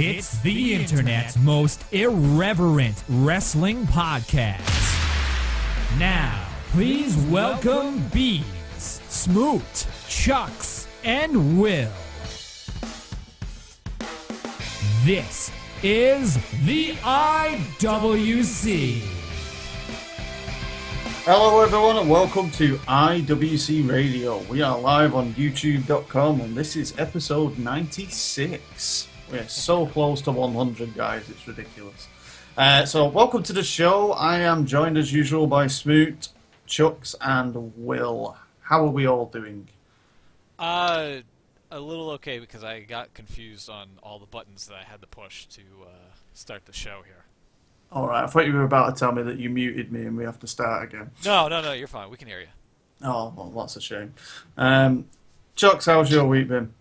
It's the internet's most irreverent wrestling podcast. Now, please welcome Beans, Smoot, Chucks, and Will. This is the IWC. Hello everyone and welcome to IWC Radio. We are live on youtube.com and this is episode 96. We're so close to 100 guys, it's ridiculous. So welcome to the show. I am joined as usual by Smoot, Chucks and Will. How are we all doing? A little okay because I got confused on all the buttons that I had to push to start the show here. Alright, I thought you were about to tell me that you muted me and we have to start again. No, you're fine. We can hear you. Oh, well, that's a shame. Chucks, how's your week been?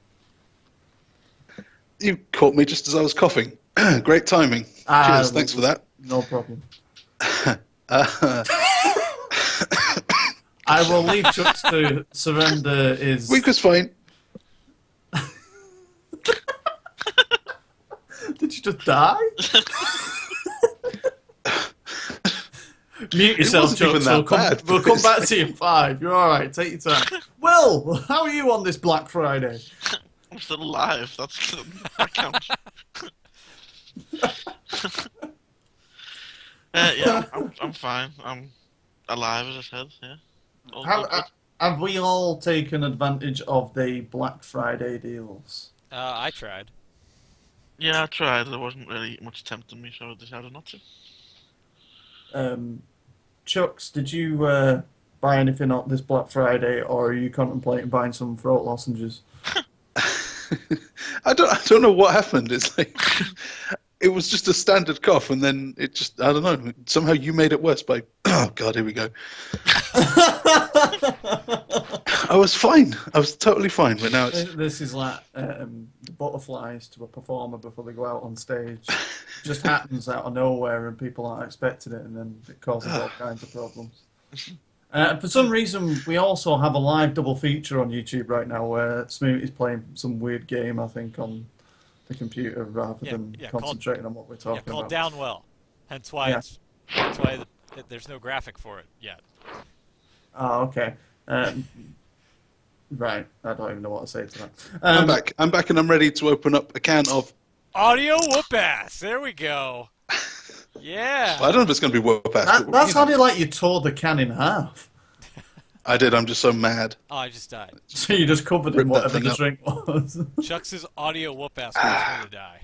You caught me just as I was coughing. Great timing. Cheers, thanks for that. No problem. I will leave Chucks to surrender his... Week was fine. Did you just die? Mute yourself, Chucks. We'll come back to you in 5. You're alright, take your time. Will, how are you on this Black Friday? I'm still alive. That counts. Yeah, I'm fine. I'm alive, as I said. Yeah. Have we all taken advantage of the Black Friday deals? I tried. Yeah, I tried. There wasn't really much tempting me, so I decided not to. Chucks, did you buy anything on this Black Friday, or are you contemplating buying some throat lozenges? I don't know what happened. It's like it was just a standard cough, and then it just I don't know. Somehow you made it worse by oh god, here we go. I was fine. I was totally fine, but now it's this is like the butterflies to a performer before they go out on stage. It just happens out of nowhere, and people aren't expecting it, and then it causes all kinds of problems. For some reason, we also have a live double feature on YouTube right now where Smoot is playing some weird game, I think, on the computer rather than concentrating on what we're talking called about. Downwell. Hence why there's no graphic for it yet. Oh, okay. Right, I don't even know what to say to that. I'm back, and I'm ready to open up a can of audio whoop-ass. There we go. Yeah. Well, I don't know if it's going to be whoop-ass. That sounded like you tore the can in half. I did. I'm just so mad. Oh, I just died. So you just covered in whatever the drink was. Chucks' audio whoop-ass wants me to die.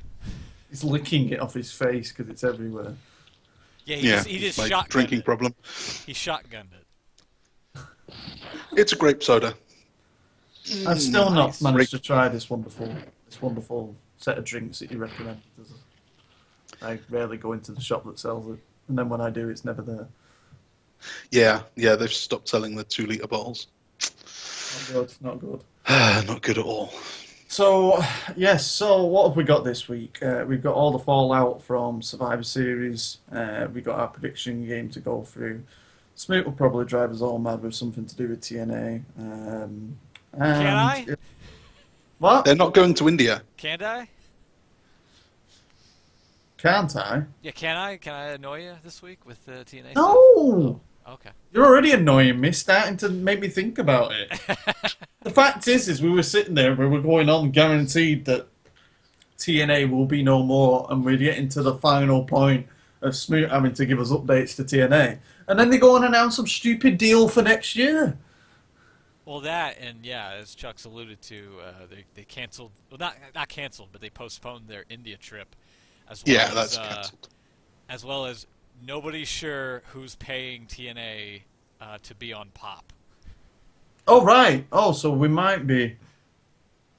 He's licking it off his face because it's everywhere. Yeah, he just my shotgunned drinking it. problem. He shotgunned it. It's a grape soda. I've still not managed to try this wonderful set of drinks that you recommend. I rarely go into the shop that sells it, and then when I do, it's never there. Yeah, they've stopped selling the 2-litre bottles. Not good. Not good at all. So, yes, so what have we got this week? We've got all the fallout from Survivor Series. We've got our prediction game to go through. Smoot will probably drive us all mad with something to do with TNA. Can I? What? They're not going to India. Can't I? Can't I? Yeah, can I? Can I annoy you this week with TNA? No! Oh, okay. You're already annoying me, starting to make me think about it. The fact is we were sitting there, we were going on guaranteed that TNA will be no more, and we're getting to the final point of Smoot having to give us updates to TNA. And then they go and announce some stupid deal for next year. Well, that, and yeah, as Chuck's alluded to, they canceled, well, not canceled, but they postponed their India trip. As well that's cancelled. As well as nobody's sure who's paying TNA to be on Pop. Oh, right. Oh, so we might be.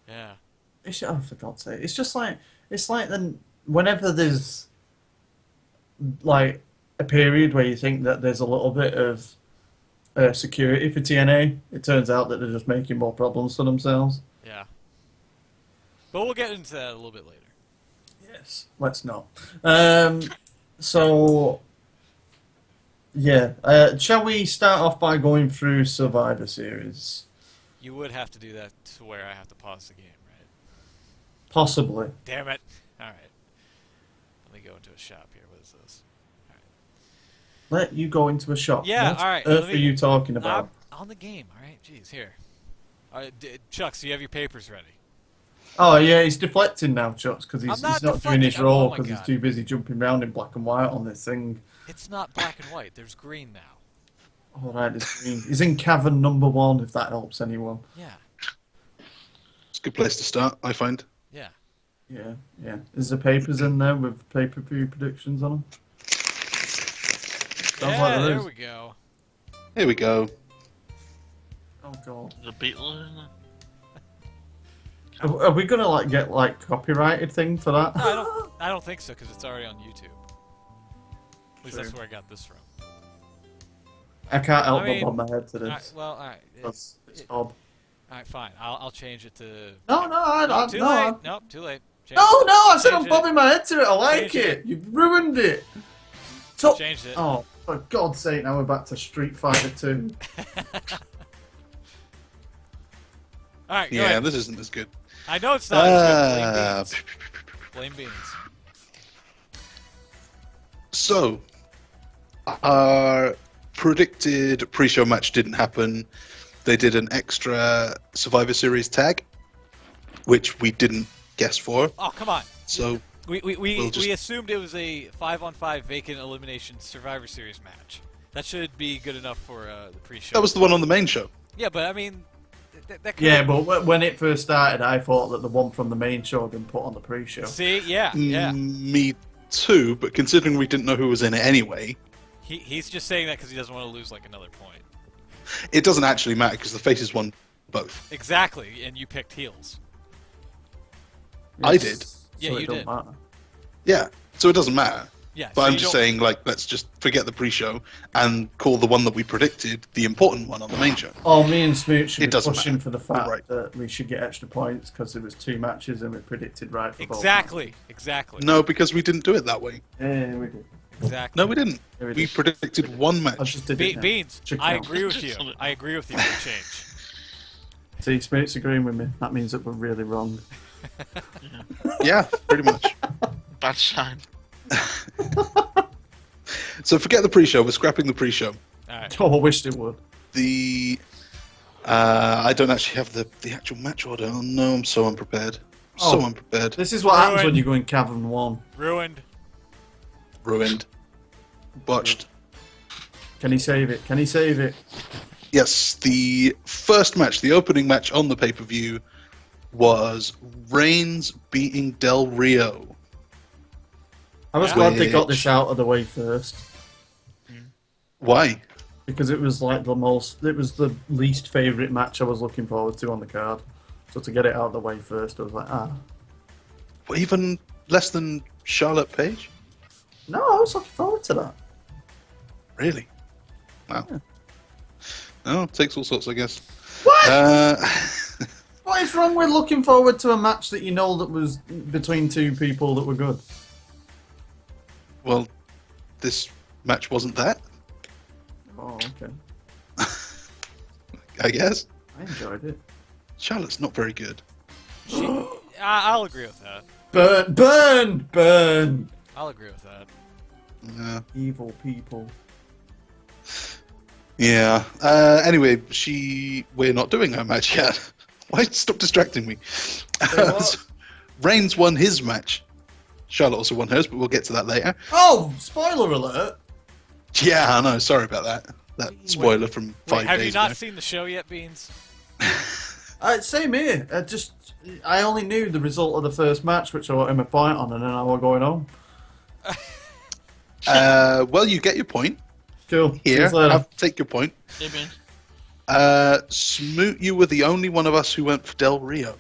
Yeah. Oh, for God's sake. It's like then whenever there's like a period where you think that there's a little bit of security for TNA, it turns out that they're just making more problems for themselves. Yeah. But we'll get into that a little bit later. Yes, let's not. So, yeah. Shall we start off by going through Survivor Series? You would have to do that to where I have to pause the game, right? Possibly. Damn it. All right. Let me go into a shop here. What is this? Let you go into a shop. Yeah, What all right. earth are you talking I'm about? on the game. All right. Jeez, here. All right, Chucks, do you have your papers ready? Oh yeah, he's deflecting now, Chucks, because I'm he's not not doing his deflecting. role Oh my because he's God. too busy jumping around in black and white on this thing. It's not black and white. There's green now. All right, it's green. He's in cavern number 1, if that helps anyone. Yeah. It's a good place to start, I find. Yeah. Yeah, yeah. Is the papers in there with pay-per-view predictions on them? Yeah, like there there is. we go. Here we go. Oh god. The Beatles, isn't it? Are we gonna get copyrighted thing for that? No, I don't think so because it's already on YouTube. At least that's True. where I got this from. I can't help I but mean, bob my head to All right, this. well, all right. It's Bob. All right, fine. I'll change it to. No, I Too no, late. I- Nope, too late. Change No, it. I said I'm Change it. bobbing my head to it. I like Change it. You've ruined it. Changed it. Oh, for God's sake! Now we're back to Street Fighter 2. All right, go Yeah, ahead. this isn't as good. I know it's not. It's good. Uh, Blame beans. So, our predicted pre-show match didn't happen. They did an extra Survivor Series tag, which we didn't guess for. Oh, come on. So, We just- assumed it was a 5-on-5 vacant elimination Survivor Series match. That should be good enough for the pre-show. that was the one on the main show. Yeah, but I mean, that Yeah, but when it first started, I thought that the one from the main show had been put on the pre-show. See, yeah. Me too, but considering we didn't know who was in it anyway, He's just saying that because he doesn't want to lose like another point. it doesn't actually matter because the faces won both. Exactly, and you picked heels. I did. Yeah, so it you don't did. matter. Yeah, so it doesn't matter. Yeah, But so I'm you just don't- saying, let's just forget the pre-show and call the one that we predicted the important one on the main show. Oh, me and Smoot should It be doesn't pushing matter. for the fact Right. that we should get extra points because there was 2 matches and we predicted right for both. Exactly. No, because we didn't do it that way. Yeah, we did. Exactly. No, we didn't. Yeah, we We did. predicted one I match. just did it now. Beans, Should I count. agree with you. I agree with you for the change. See, Smoot's agreeing with me. That means that we're really wrong. Yeah, pretty much. Bad sign. So forget the pre-show. We're scrapping the pre-show. All right. Oh, I wished it would. The I don't actually have the actual match order. Oh no, I'm so unprepared. So Oh. unprepared. This is what happens Ruined. when you go in Cavern 1. Ruined. Ruined. Botched. Can he save it? Can he save it? Yes, the first match, the opening match on the pay-per-view, was Reigns beating Del Rio. I was Yeah. glad they got Which- this out of the way first. Why? Because it was like it was the least favourite match I was looking forward to on the card. So to get it out of the way first, I was like, Well, even less than Charlotte Page? no, I was looking forward to that. Really? Wow. Yeah. Oh, it takes all sorts, I guess. What? What is wrong with looking forward to a match that you know that was between 2 people that were good? Well, this match wasn't that, Oh, okay. I guess. I enjoyed it. Charlotte's not very good. I'll agree with that. Burn, burn, burn! I'll agree with that. Yeah. Evil people. Yeah. Anyway, we're not doing her match yet. Why stop distracting me? what? Reigns won his match. Charlotte also won hers, but we'll get to that later. Oh, spoiler alert! Yeah, I know. Sorry about that. That spoiler from 5 Wait, have days you not ago. seen the show yet, Beans? Same here. I only knew the result of the first match, which I got him a point on, and then I was going home. Well, you get your point. Cool. See Here, you later. take your point. Hey, man. Smoot, you were the only one of us who went for Del Rio.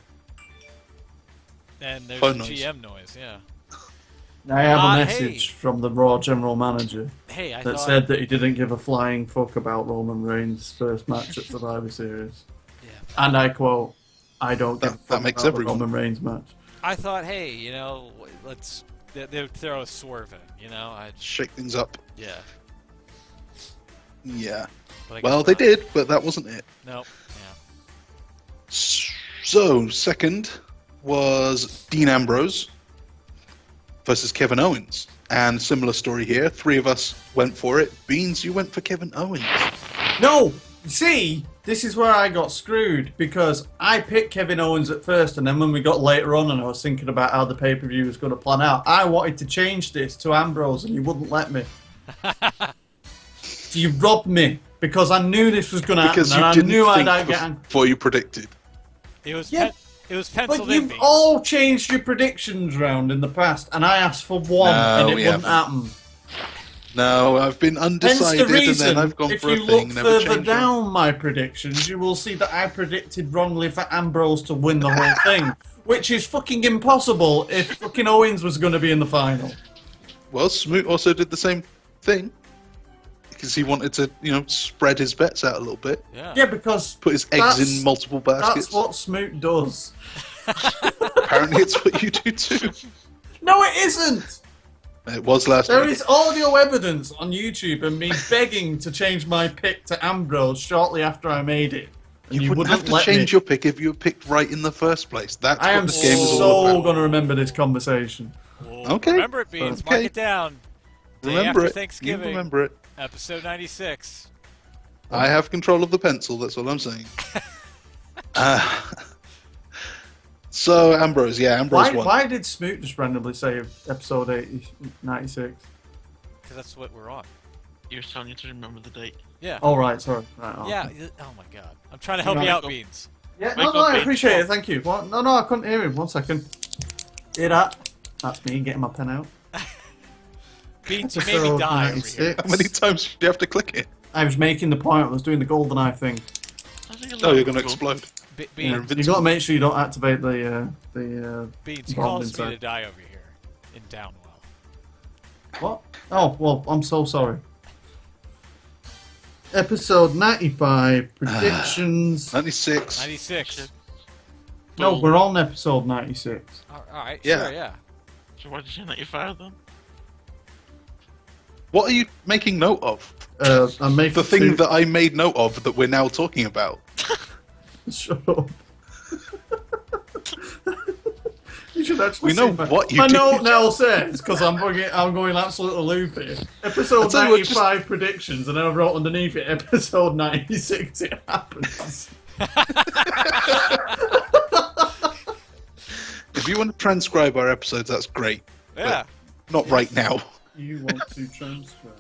And there's Phone a noise. GM noise, yeah. I have a Hey. message from the Raw general manager Hey, I that thought. said that he didn't give a flying fuck about Roman Reigns' first match at Survivor Series. Yeah. And I quote, I don't give a That fuck makes about the everyone. Roman Reigns match. I thought, hey, let's they throw a swerve in, Shake things up. Yeah. Yeah. But I Well, guess they not. did, but that wasn't it. No. Yeah. So, second was Dean Ambrose versus Kevin Owens. And similar story here. 3 of us went for it. Beans, you went for Kevin Owens. No! See, this is where I got screwed, because I picked Kevin Owens at first, and then when we got later on and I was thinking about how the pay-per-view was going to plan out, I wanted to change this to Ambrose, and you wouldn't let me. You robbed me, because I knew this was going to happen, and I knew I'd get... before you predicted. It was penciled But in. you've all changed your predictions round in the past, and I asked for one, and it wouldn't happen. No, I've been undecided, and then I've gone for a thing. If you look further down my predictions, you will see that I predicted wrongly for Ambrose to win the whole thing, which is fucking impossible if fucking Owens was going to be in the final. Well, Smoot also did the same thing, because he wanted to, spread his bets out a little bit. Yeah, because put his eggs in multiple baskets. That's what Smoot does. Apparently, it's what you do too. No, it isn't. It was last There week. is audio evidence on YouTube of me begging to change my pick to Ambrose shortly after I made it. And you wouldn't have to change your pick if you were picked right in the first place. That's I what am this game is all so about. going to remember this conversation. Well, okay. Remember it, Beans. Okay. Mark it down. Day Remember after it. Thanksgiving. You remember it. Episode 96. I have control of the pencil, that's all I'm saying. So, Ambrose won. Why did Smoot just randomly say episode 96? Because that's what we're on. He was telling you to remember the date. Yeah. Oh, right, sorry. Right, oh. Yeah. Oh my god. I'm trying to help you out, Beans. Yeah, no, I appreciate it, thank you. Well, no, I couldn't hear him. 1 second. Hear that? That's me getting my pen out. Beans, you made me die over here. How many times do you have to click it? I was making the point. I was doing the golden eye thing. Oh, you're going to explode. Beans, you got to make sure you don't activate the Beans, you bomb caused me inside. to die over here in Downwell. What? Oh, well, I'm so sorry. Episode 95, predictions. 96. 96. No, we're on episode 96. Alright, Yeah. sure, yeah. So why did you say 95 then? What are you making note of? I'm making The thing that I made note of that we're now talking about. Shut up. You should actually We know see what you my did. note now says, because I'm going absolutely loopy. Episode I'll tell you what, 95 predictions, and then I wrote underneath it, episode 96, it happens. If you want to transcribe our episodes, that's great. Yeah. But not right now. You want to transcribe.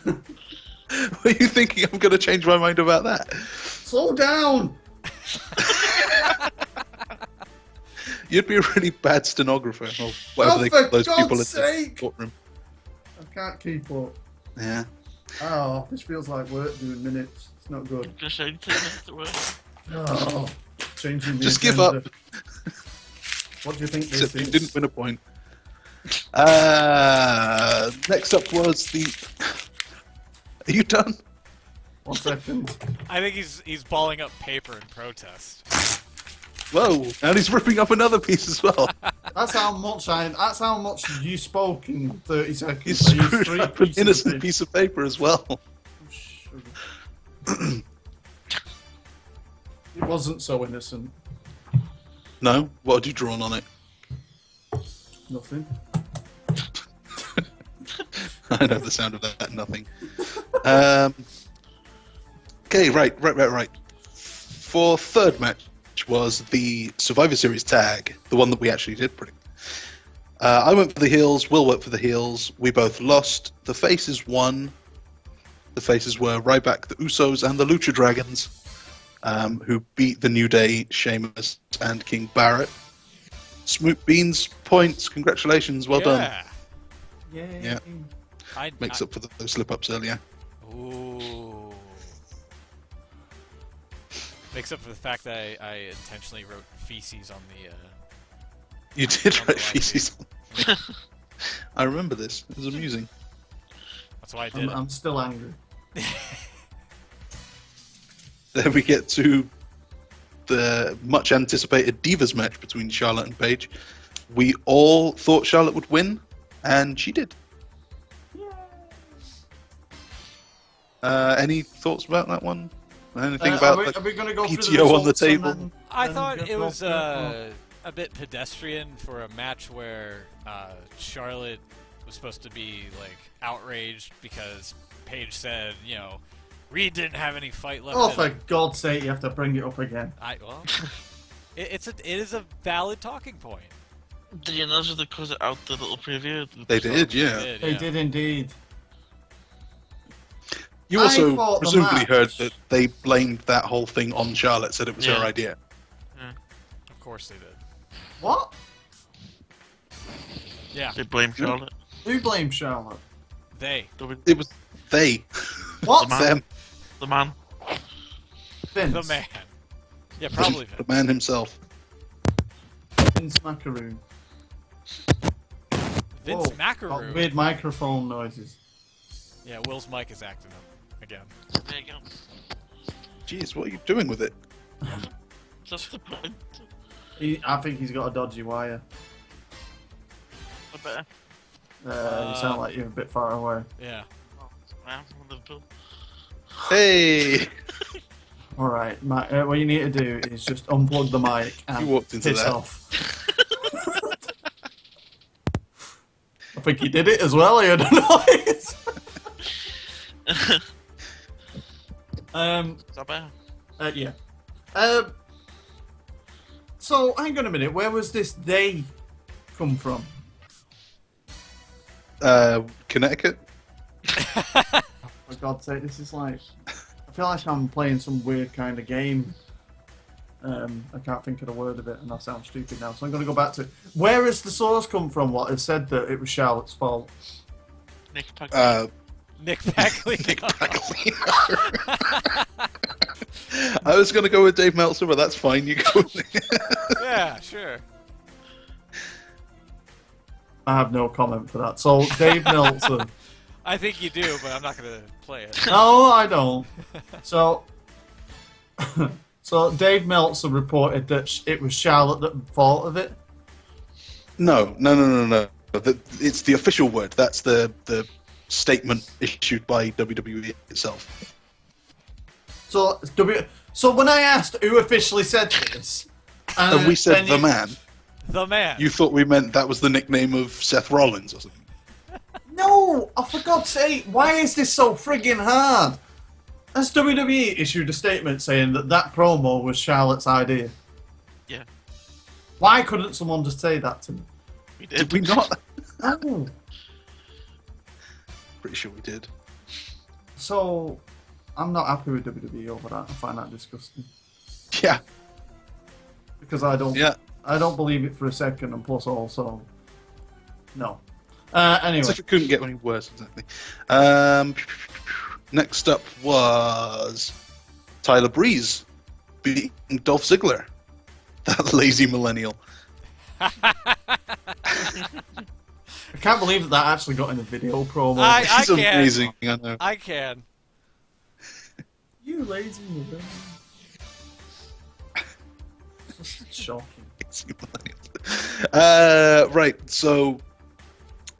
What are you thinking I'm going to change my mind about that? Slow down! You'd be a really bad stenographer, or whatever they call those people in the courtroom. I can't keep up. Yeah. Oh, this feels like work doing minutes. It's not good. Just only 2 minutes at work. Oh, changing the Just give agenda. up. What do you think this Except you is? didn't win a point. Next up was the... Are you done? 1 second. I think he's balling up paper in protest. Whoa, and he's ripping up another piece as well. That's how much you spoke in 30 seconds. He's I used screwed 3 up an pieces of innocent paper. piece of paper as well. It wasn't so innocent. No? What had you drawn on it? Nothing. I know the sound of that, nothing. Okay, right. For third match was the Survivor Series tag, the one that we actually did predict. I went for the heels, Will went for the heels. We both lost. The faces won. The faces were Ryback, the Usos, and the Lucha Dragons, who beat the New Day, Sheamus, and King Barrett. Smoot Beans points. Congratulations, well done. Yay. Yeah. Makes up for those slip-ups earlier. Ooh. Makes up for the fact that I intentionally wrote feces on the. You did on the write feces. I remember this. It was amusing. That's why I did. I'm still angry. Then we get to the much anticipated Divas match between Charlotte and Paige. We all thought Charlotte would win, and she did. Any thoughts about that one? Anything about are we going to go through PTO on the results and table? then- I then thought get it was. off a bit pedestrian for a match where Charlotte was supposed to be like outraged because Paige said, you know, Reed didn't have any fight left. Oh, in for him. God's sake, you have to bring it up again. It is a valid talking point. Did you notice they cut it out the little preview? They did, yeah. They did indeed. You I also thought the presumably match- heard that they blamed that whole thing on Charlotte, said it was Yeah. her idea. Of course they did. What? Yeah, They blame Charlotte. Who blames Charlotte? they. It was they. What? The man. Them. The man. Vince. The man. Yeah, probably The Vince. man himself. Vince Macaroon. Vince Whoa, Macaroon. got weird microphone noises. Yeah, Will's mic is acting up again. There you go. Jeez, what are you doing with it? That's the point. I think he's got a dodgy wire. I better. You sound like you're a bit far away. Yeah. I'm from Liverpool. Hey! Alright, what you need to do is just unplug the mic and You walked into piss that. off. I think he did it as well, I heard a noise. Is that better? Yeah. So, hang on a minute, where was this they come from? Connecticut? For God's sake, this is like... I feel like I'm playing some weird kind of game. I can't think of the word of it, and I sound stupid now, so I'm going to go back to it. Where has the source come from, what has said that it was Charlotte's fault? Nick Pagliano. Nick Pagliano. Nick Pagliano. I was going to go with Dave Meltzer, but that's fine. You go. Yeah, sure. I have no comment for that. So, Dave Meltzer. I think you do, but I'm not going to play it. No, I don't. So, so Dave Meltzer reported that it was Charlotte that fault of it. No. It's the official word. That's the statement issued by WWE itself. So, so when I asked who officially said this, And we said then the man. The man. You thought we meant that was the nickname of Seth Rollins or something. No, oh, for God's sake, why is this so friggin' hard? Has WWE issued a statement saying that promo was Charlotte's idea? Yeah. Why couldn't someone just say that to me? We Did we not? Oh. Pretty sure we did. So, I'm not happy with WWE over that. I find that disgusting. Yeah. Because I don't Yeah. believe it for a second, and plus also, no. Anyway. As if it couldn't get any worse, exactly. Next up was Tyler Breeze beating Dolph Ziggler. That lazy millennial. I can't believe that actually got in the video promo. I He's can. amazing, I know. I can. You lazy mother. Just shocking. Lazy millennial. Right, so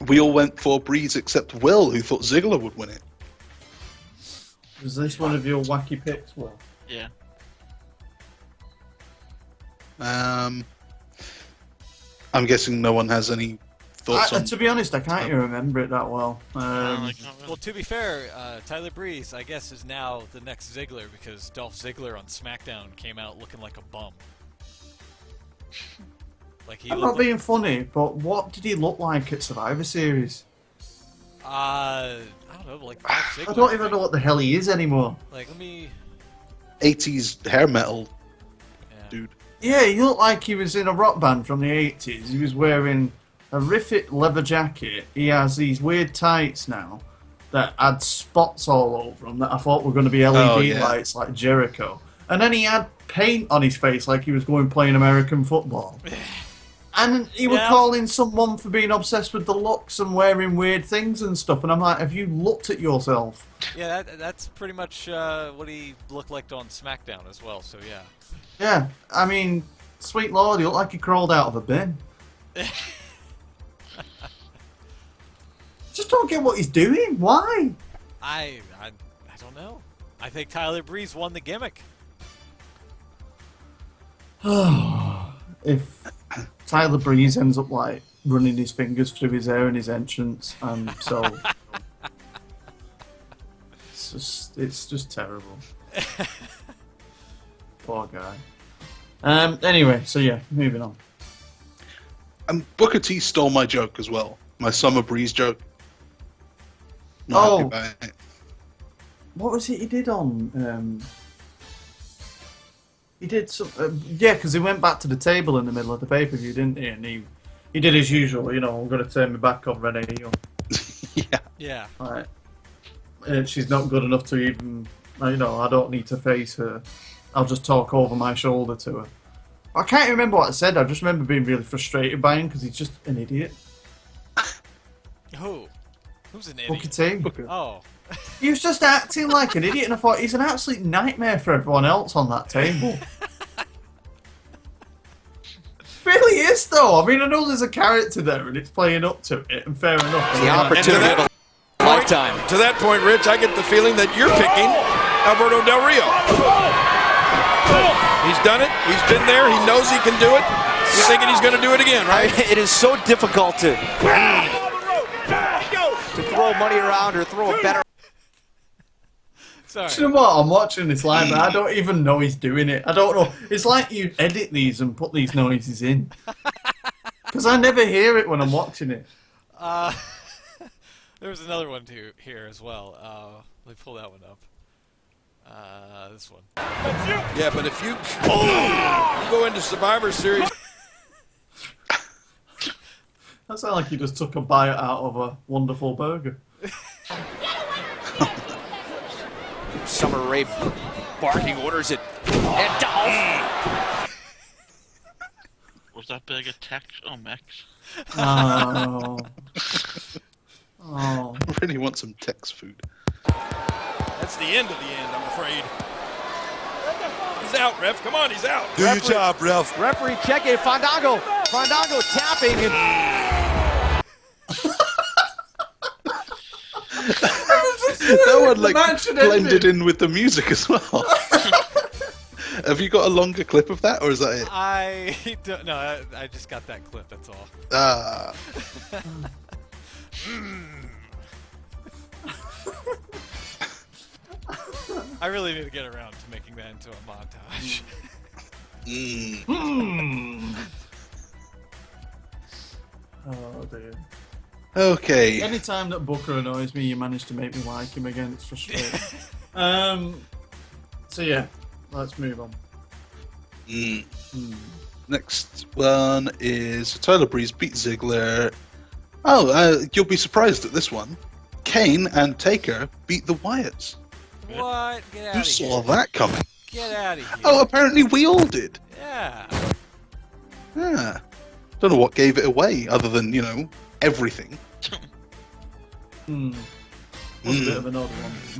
we all went for Breeze except Will, who thought Ziggler would win it. Was this one of your wacky picks, Will? Yeah. I'm guessing no one has any thoughts on. To be honest, I can't even remember it that well. I can't really. Well, to be fair, Tyler Breeze, I guess, is now the next Ziggler because Dolph Ziggler on SmackDown came out looking like a bum. Like he I'm looked not being funny, but what did he look like at Survivor Series? I don't know, like Dolph Ziggler. I don't even know what the hell he is anymore. Like, let me. 80s hair metal Yeah. dude. Yeah, he looked like he was in a rock band from the 80s. He was wearing a horrific leather jacket. He has these weird tights now that had spots all over them that I thought were going to be LED Oh, yeah. lights like Jericho. And then he had paint on his face like he was going playing American football. And he was Yeah. calling someone for being obsessed with the looks and wearing weird things and stuff. And I'm like, have you looked at yourself? Yeah, that's pretty much what he looked like on SmackDown as well. So yeah. Yeah, I mean, sweet lord, he looked like he crawled out of a bin. Just don't get what he's doing. Why? I don't know. I think Tyler Breeze won the gimmick. If Tyler Breeze ends up like running his fingers through his hair in his entrance, and so it's just terrible. Poor guy. Anyway, so yeah, moving on. And Booker T stole my joke as well. My Summer Breeze joke. Not happy about it. What was it he did on? He did some, because he went back to the table in the middle of the pay-per-view, didn't he? And he did his usual, I'm going to turn my back on Renee Young. Yeah. Yeah. Right. She's not good enough to even, I don't need to face her. I'll just talk over my shoulder to her. I can't remember what I said. I just remember being really frustrated by him because he's just an idiot. Who? Who's an idiot? Booker T. Oh. He was just acting like an idiot, and I thought he's an absolute nightmare for everyone else on that table. Really is, though. I mean, I know there's a character there, and it's playing up to it, and fair enough. The opportunity of a lifetime. To that point, Rich, I get the feeling that you're picking Alberto Del Rio. He's done it. He's been there. He knows he can do it. You're thinking he's going to do it again, right? It is so difficult to throw money around or throw a better. Sorry. Do you know what? I'm watching this live, and I don't even know he's doing it. I don't know. It's like you edit these and put these noises in. Because I never hear it when I'm watching it. There was another one here as well. Let me pull that one up. This one. Yeah, but if you go into Survivor Series. That sounds like you just took a bite out of a wonderful burger. Summer Rae barking orders it. And Dolph. Was that big a Tex? Oh, Mex. Oh. I really want some Tex food. That's the end of the end, I'm afraid. He's out, ref. Come on, he's out. Do your job, ref. Referee check it. Fandango tapping. That one blended in with the music as well. Have you got a longer clip of that, or is that it? I don't know. I just got that clip. That's all. I really need to get around to making that into a montage. Oh, dear. Okay. Anytime that Booker annoys me, you manage to make me like him again. It's frustrating. So yeah, let's move on. Next one is Tyler Breeze beat Ziggler. You'll be surprised at this one. Kane and Taker beat the Wyatts. What? Get out Who of here. saw that coming? Get out of here. Oh, apparently we all did. Yeah. Yeah. Don't know what gave it away, other than, everything. Was a bit of an odd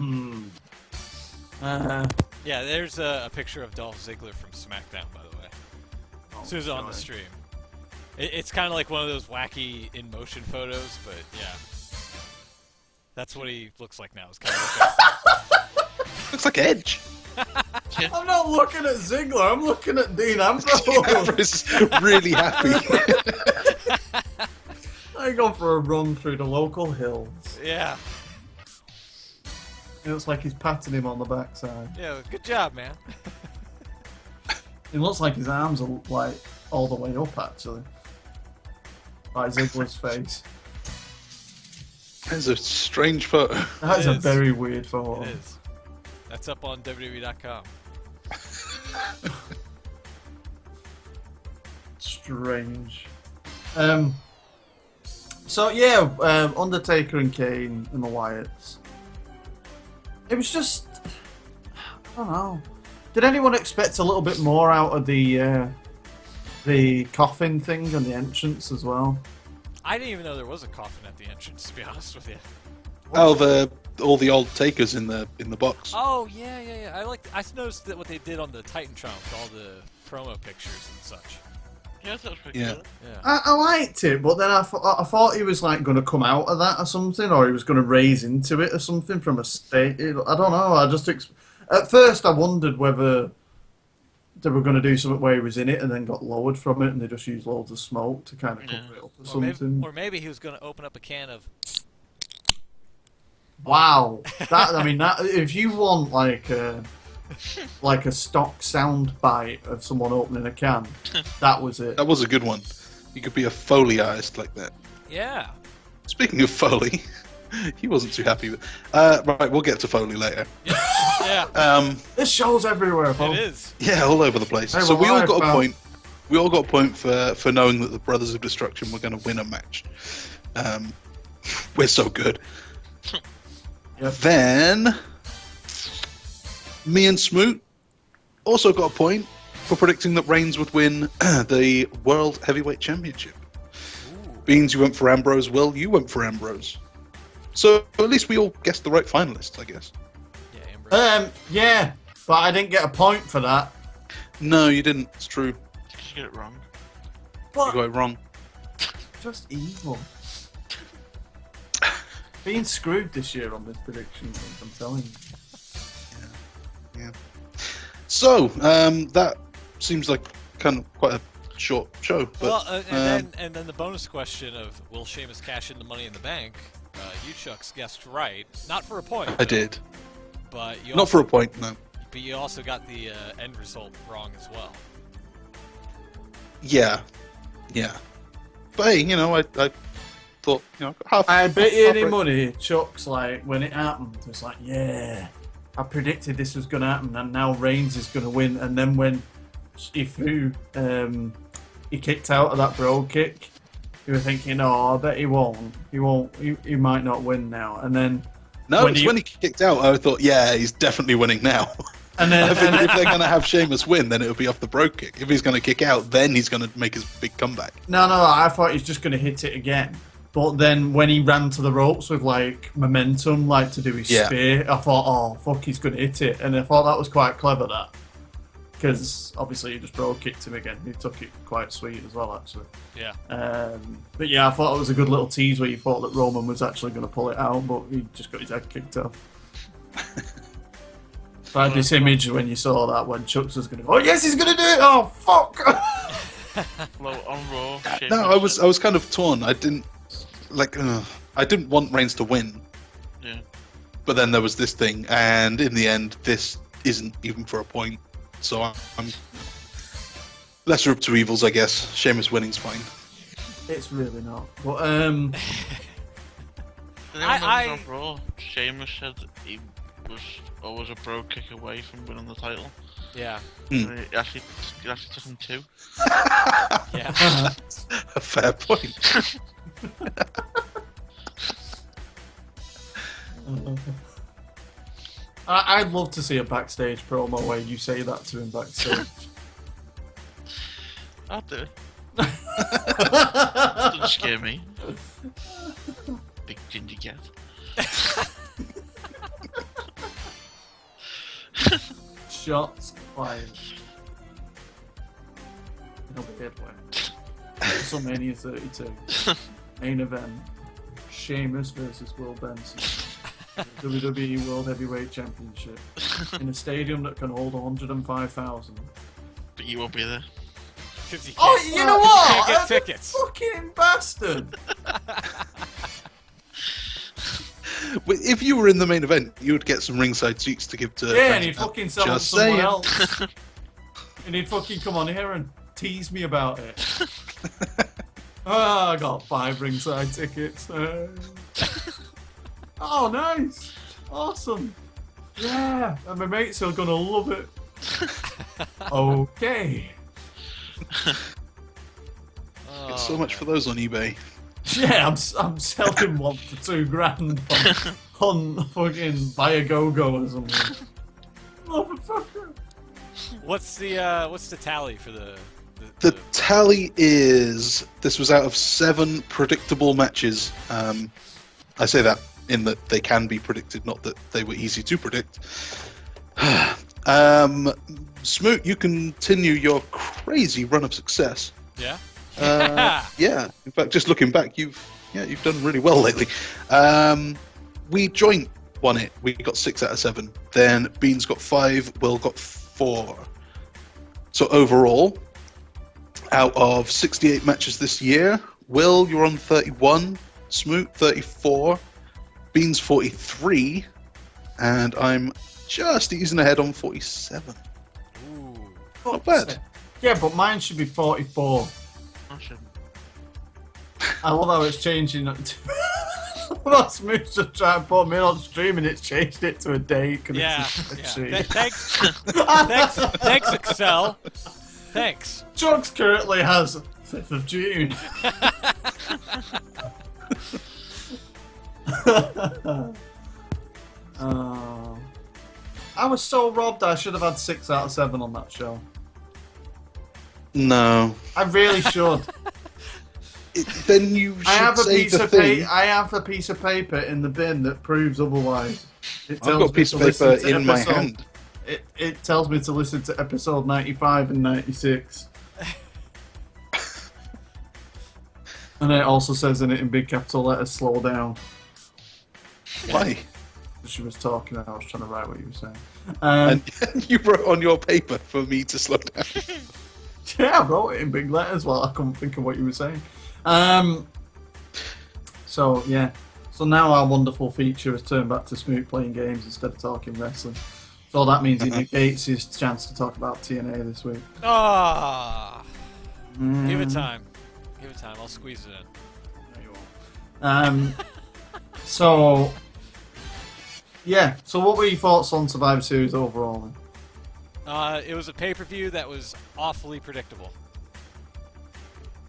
one. Yeah, there's a picture of Dolph Ziggler from SmackDown, by the way. As soon as on the stream. It's kind of like one of those wacky in-motion photos, but yeah. That's what he looks like now. It's kind of Looks like Edge. I'm not looking at Ziggler, I'm looking at Dean Ambrose. Ambrose is really happy. I'm going for a run through the local hills. Yeah. It looks like he's patting him on the backside. Yeah, good job, man. It looks like his arms are like all the way up, actually. Like Ziggler's face. That's a strange photo. That is It a is. very weird photo. It is. That's up on WWE.com. Strange. So yeah, Undertaker and Kane and the Wyatts. It was just, I don't know. Did anyone expect a little bit more out of the coffin thing and the entrance as well? I didn't even know there was a coffin at the entrance, to be honest with you. Oh, all the old takers in the box. Oh, yeah. I noticed that what they did on the Titantron with all the promo pictures and such. Yeah, that was pretty Yeah. good. Yeah. I liked it, but then I thought he was like going to come out of that or something, or he was going to raise into it or something from a state. I don't know. At first, I wondered whether they were going to do something where he was in it and then got lowered from it, and they just used loads of smoke to kind of cover it up or something. Or maybe he was going to open up a can of. Wow, that if you want like a stock sound bite of someone opening a can, that was it. That was a good one. You could be a Foley artist like that. Yeah. Speaking of Foley, he wasn't too happy with. Right, we'll get to Foley later. Yeah. This show's everywhere, folks. It is. Yeah, all over the place. Hey, So we all live, got a pal. point. We all got a point for knowing that the Brothers of Destruction were going to win a match. We're so good. Yep. Then me and Smoot also got a point for predicting that Reigns would win the World Heavyweight Championship. Beans, you went for Ambrose. Will, you went for Ambrose. So at least we all guessed the right finalists, I guess. Yeah, Ambrose. Yeah, but I didn't get a point for that. No, you didn't. It's true. Did you get it wrong? You But got it wrong. just evil. Being screwed this year on this prediction, I'm telling you. Yeah. So that seems like kind of quite a short show. But, Well, and then the bonus question of will Sheamus cash in the Money in the Bank? You Chucks guessed right, not for a point. I did. But you Not also, for a point, no. But you also got the end result wrong as well. Yeah. But hey, I thought, half. I bet you half any right. money, Chuck's like, when it happened, it's like, yeah, I predicted this was going to happen, and now Reigns is going to win. And then when he kicked out of that bro kick, you were thinking, oh, I bet he won't. He might not win now. And then No, it's when he kicked out, I thought, yeah, he's definitely winning now. And then I think if they're going to have Sheamus win, then it'll be off the bro kick. If he's going to kick out, then he's going to make his big comeback. No, I thought he's just going to hit it again. But then when he ran to the ropes with like momentum, like to do his spear, I thought, oh fuck, he's going to hit it. And I thought that was quite clever, that. Because obviously he just bro kicked him again. He took it quite sweet as well, actually. Yeah. But yeah, I thought it was a good little tease where you thought that Roman was actually going to pull it out, but he just got his head kicked off. So I had this image when you saw that when Chucks was going to go, oh yes, he's going to do it! Oh fuck! Well, on Raw, Sheamus No, I was kind of torn. I didn't want Reigns to win. Yeah. But then there was this thing, and in the end, this isn't even for a point. So I'm lesser of two evils, I guess. Sheamus winning's fine. It's really not. But Did anyone I- notice on Raw, Sheamus said that he was always a bro kick away from winning the title. Yeah. And it actually took him two. Yeah. A fair point. I'd love to see a backstage promo where you say that to him backstage. I'll do it. Doesn't scare me. Big ginger cat. Shots fired. No weird way. WrestleMania 32. Main event. Sheamus versus Will Benson. WWE World Heavyweight Championship. In a stadium that can hold 105,000. But you won't be there. 'Cause you Oh, can't- you know you what? can't get I'm tickets. a fucking bastard. If you were in the main event, you would get some ringside seats to give to. Yeah, and he'd fucking sell them to Just someone saying. else. And he'd fucking come on here and tease me about it. Oh, I got 5 ringside tickets. Oh, nice. Awesome. Yeah, and my mates are gonna love it. Okay. Get so much for those on eBay. Yeah, I'm selling one for $2,000 on fucking Viagogo or something. Motherfucker. What's the tally for the The tally is this was out of 7 predictable matches. I say that in that they can be predicted, not that they were easy to predict. Smoot, you continue your crazy run of success. Yeah. Yeah. In fact, just looking back, you've done really well lately. We joint won it. We got 6 out of 7. Then Beans got 5. Will got 4. So overall, out of 68 matches this year, Will, you're on 31, Smoot 34, Beans 43, and I'm just easing ahead on 47. Ooh. Not bad. Yeah, but mine should be 44. I shouldn't. I love how it's changing. Well, Smooth's just trying to put me on stream and it's changed it to a date. Yeah. Thanks. Thanks, Excel. Thanks. Chugs currently has 5th of June. I was so robbed. I should have had 6 out of 7 on that show. No. I really should. Then you should I have a say piece the of thing. I have a piece of paper in the bin that proves otherwise. It I've tells got a me piece to of paper listen to in my episode- hand. It tells me to listen to episode 95 and 96. And it also says in it in big capital letters, slow down. Why? She was talking and I was trying to write what you were saying. And you wrote on your paper for me to slow down. Yeah, I wrote it in big letters while I couldn't think of what you were saying. So, yeah. So now our wonderful feature has turned back to Smoot playing games instead of talking wrestling. So that means he negates his chance to talk about TNA this week. Ah. Give it time. Give it time. I'll squeeze it in. No, you won't. So, yeah. So what were your thoughts on Survivor Series overall then? It was a pay-per-view that was awfully predictable.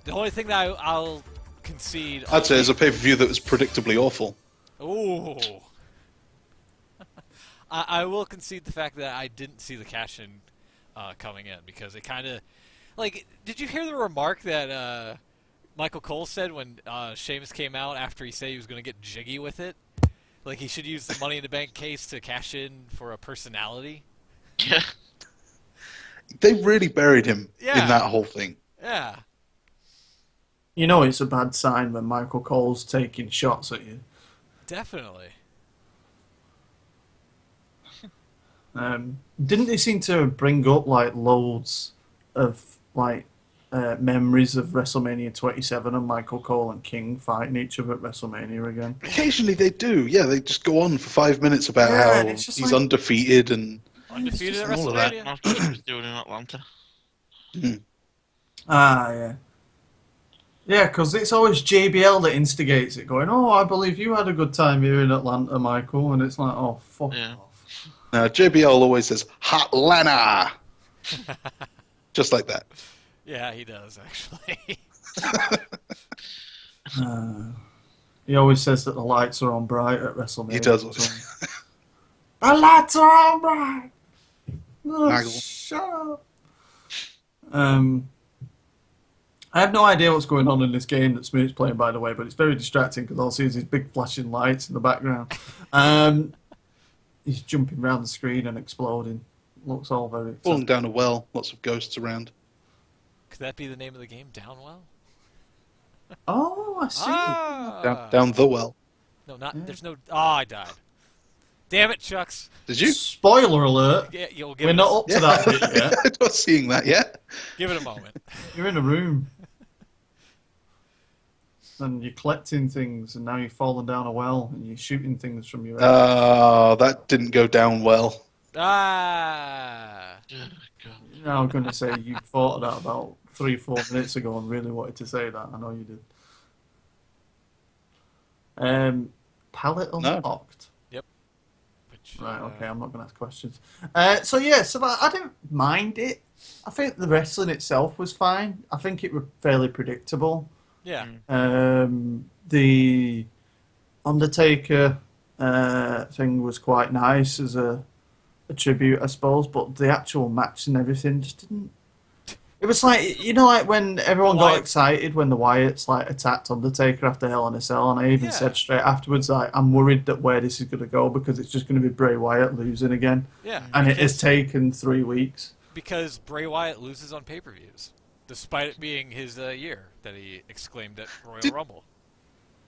The only thing that I'll concede... I'd say it's a pay-per-view that was predictably awful. Ooh. I will concede the fact that I didn't see the cash-in coming in, because it kind of... Like, did you hear the remark that Michael Cole said when Sheamus came out after he said he was going to get jiggy with it? Like, he should use the Money in the Bank case to cash in for a personality? Yeah. They really buried him in Yeah. that whole thing. Yeah. You know it's a bad sign when Michael Cole's taking shots at you. Definitely. Didn't they seem to bring up like loads of like memories of WrestleMania 27 and Michael Cole and King fighting each other at WrestleMania again? Occasionally they do. Yeah, they just go on for 5 minutes about Yeah, and how it's just he's like- undefeated and... Undefeated at all of that. WrestleMania? That's what he was doing in Atlanta. Ah, yeah. Yeah, because it's always JBL that instigates it, going, "Oh, I believe you had a good time here in Atlanta, Michael," and it's like, "Oh, fuck Yeah. off." Now, JBL always says, Hotlanta! Just like that. Yeah, he does, actually. He always says that the lights are on bright at WrestleMania. He does. The lights are on bright. Oh, Nagel. shut up. I have no idea what's going on in this game that Smoot's playing, by the way, but it's very distracting because all I see is these big flashing lights in the background. He's jumping around the screen and exploding. Looks all very Falling exciting. down a well, lots of ghosts around. Could that be the name of the game, Downwell? Oh, I see. Ah! Down the well. No, not. There's no. Oh, I died. Damn it, Chucks. Did you? Spoiler alert. Yeah, you'll give We're it not up to that bit yet. I'm not seeing that yet. Give it a moment. You're in a room. And you're collecting things, and now you're falling down a well, and you're shooting things from your head. Oh, that didn't go down well. Ah. Oh, God. Now I'm going to say you thought of that about 3-4 minutes ago and really wanted to say that. I know you did. Palette unlocked. Which, Right, okay, I'm not going to ask questions. So I didn't mind it. I think the wrestling itself was fine. I think it was fairly predictable. Yeah. The Undertaker thing was quite nice as a tribute, I suppose, but the actual match and everything just didn't. It was like, you know, like when everyone got Wyatt. excited when the Wyatts like attacked Undertaker after Hell in a Cell, and I even Yeah. said straight afterwards, like, I'm worried that where this is going to go because it's just going to be Bray Wyatt losing again, Yeah. and it has because- taken 3 weeks. Because Bray Wyatt loses on pay-per-views, despite it being his year that he exclaimed at Royal Rumble.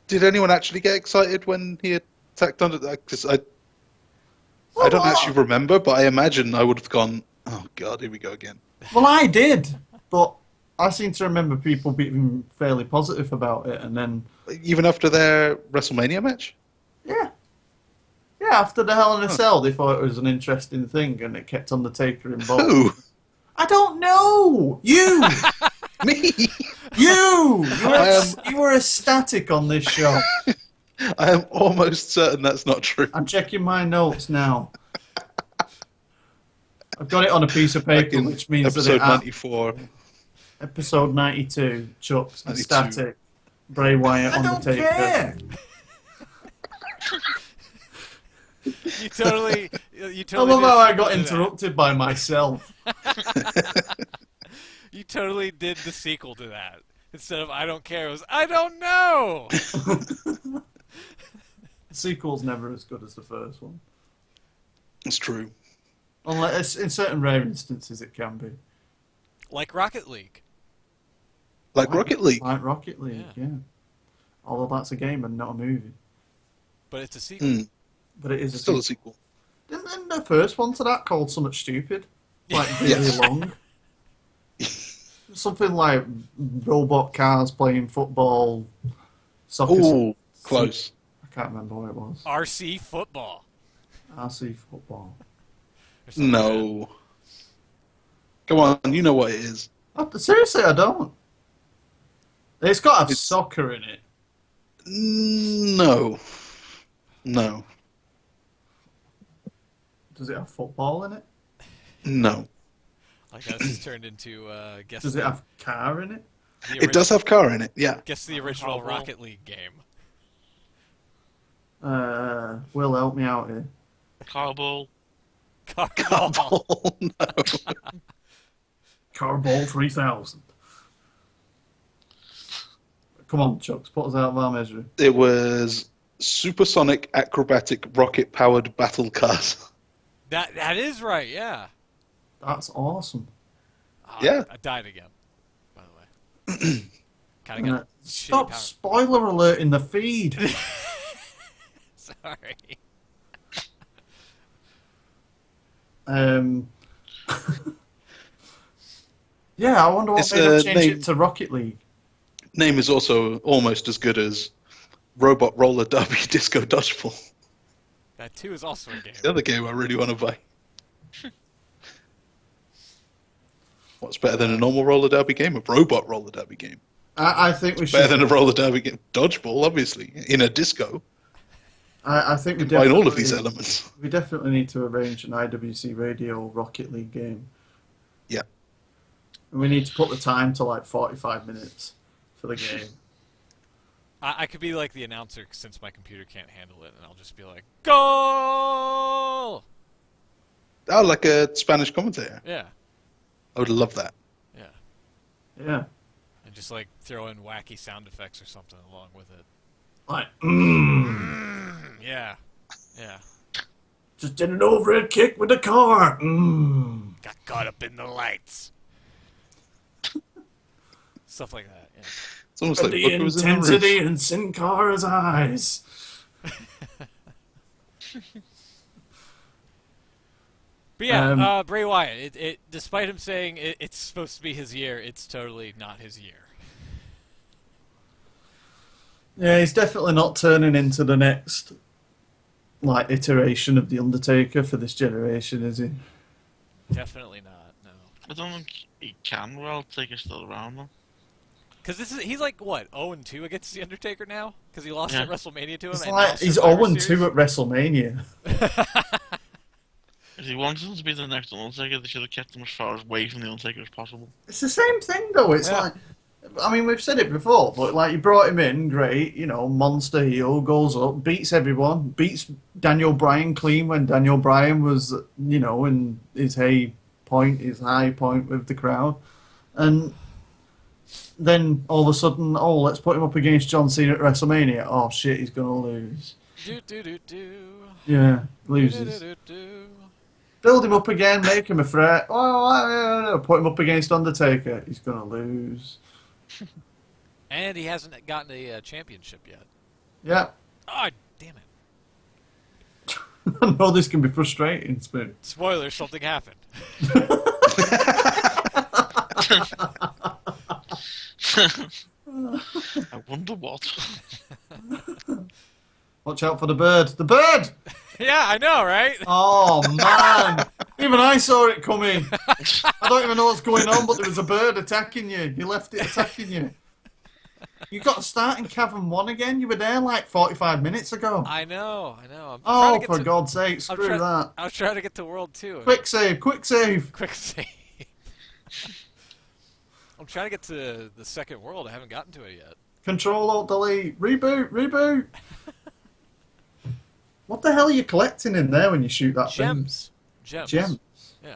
Did anyone actually get excited when he attacked Undertaker? Because I don't actually remember, but I imagine I would have gone, oh god, here we go again. Well, I did, but I seem to remember people being fairly positive about it, and then Even after their WrestleMania match? yeah, after the Hell in a Cell, they thought it was an interesting thing, and it kept Undertaker involved. Who? I don't know. You, Me? you were ecstatic on this show. I am almost certain that's not true. I'm checking my notes now. I've got it on a piece of paper, Like in which means episode that 94. episode 92, Chuck's 92. ecstatic. Bray Wyatt, Undertaker. don't care. You totally. I love did how I sequel got to that. interrupted by myself. You totally did the sequel to that. Instead of I don't care, it was I don't know. The sequel's never as good as the first one. It's true. Unless, in certain rare instances, it can be. Like Rocket League. Like Rocket League. Like Rocket League, yeah. Although that's a game and not a movie. But it's a sequel. Mm. But it is a Still sequel. a sequel. Didn't the first one to that called something stupid? Like really Yes. long? Something like robot cars playing football, soccer. Oh, close. I can't remember what it was. RC football. RC football. Or something like that. No. Come on, you know what it is. Seriously, I don't. It's got to have It's- soccer in it. No. No. Does it have football in it? No. Like this has turned into guess. Does it have car in it? the It does have car in it, yeah. Guess the original Powerball. Rocket League game. Will, help me out here. Carball. Carball. Oh, no. Carball 3000. Come on, Chucks, put us out of our misery. It was supersonic acrobatic rocket powered battle cars. That is right. Yeah. That's awesome. Oh, Yeah. I died again. By the way. Kind of got shitty Stop power. spoiler alert in the feed. Sorry. Yeah, I wonder what It's made them a change name- it to Rocket League. Name is also almost as good as Robot Roller Derby Disco Dodgeball. That too is also a game. The other game I really want to buy. What's better than a normal roller derby game? A robot roller derby game. I think we Better should. than a roller derby game. Dodgeball, obviously, in a disco. I think we Combine definitely, all of these elements. we definitely need to arrange an IWC Radio Rocket League game. Yeah. And we need to put the time to like 45 minutes for the game. I could be like the announcer since my computer can't handle it, and I'll just be like, "Goal!" Oh, like a Spanish commentator. Yeah, I would love that. yeah, Yeah. and just like throw in wacky sound effects or something along with it. Like, Yeah, yeah. just did an overhead kick with the car. Got caught up in the lights. Stuff like that. Yeah. It's almost like The Booker was in the intensity room. in Sin Cara's eyes. But yeah, Um, Bray Wyatt. It despite him saying it's supposed to be his year, it's totally not his year. Yeah, he's definitely not turning into the next like iteration of the Undertaker for this generation, is he? Definitely not. No, I don't think he can well take us still around though. because he's like what 0-2 against the Undertaker now because he lost Yeah. at WrestleMania to him. It's and like now he's Survivor 0-2 Series. at WrestleMania. If he wanted him to be the next Undertaker, they should have kept him as far away from the Undertaker as possible. It's the same thing though. It's Yeah. like, I mean, we've said it before, but like you brought him in, great, you know, monster heel, goes up, beats everyone, beats Daniel Bryan clean when Daniel Bryan was, you know, in his high point with the crowd, and then all of a sudden, oh, let's put him up against John Cena at WrestleMania. Oh shit, he's gonna lose. Do do do do. Yeah, Do, loses. do, do. Build him up again, make him a threat. Oh, put him up against Undertaker. He's gonna lose. And he hasn't gotten a championship yet. Yeah, Oh, damn it. I know this can be frustrating, Spoon. Spoiler, something happened. I wonder what. Watch out for the bird. The bird! Yeah, I know, right? Oh, man. Even I saw it coming. I don't even know what's going on, but there was a bird attacking you. You left it attacking you. You got to start in Cavern 1 again? You were there like 45 minutes ago. I know. I'm trying Oh, to get for to, God's sake, screw that. I was trying to get to World 2. Quick save, quick save. Quick save. I'm trying to get to the second world. I haven't gotten to it yet. Control, Alt, Delete. Reboot, reboot. What the hell are you collecting in there when you shoot that Gems. thing? Gems. Gems. Yeah.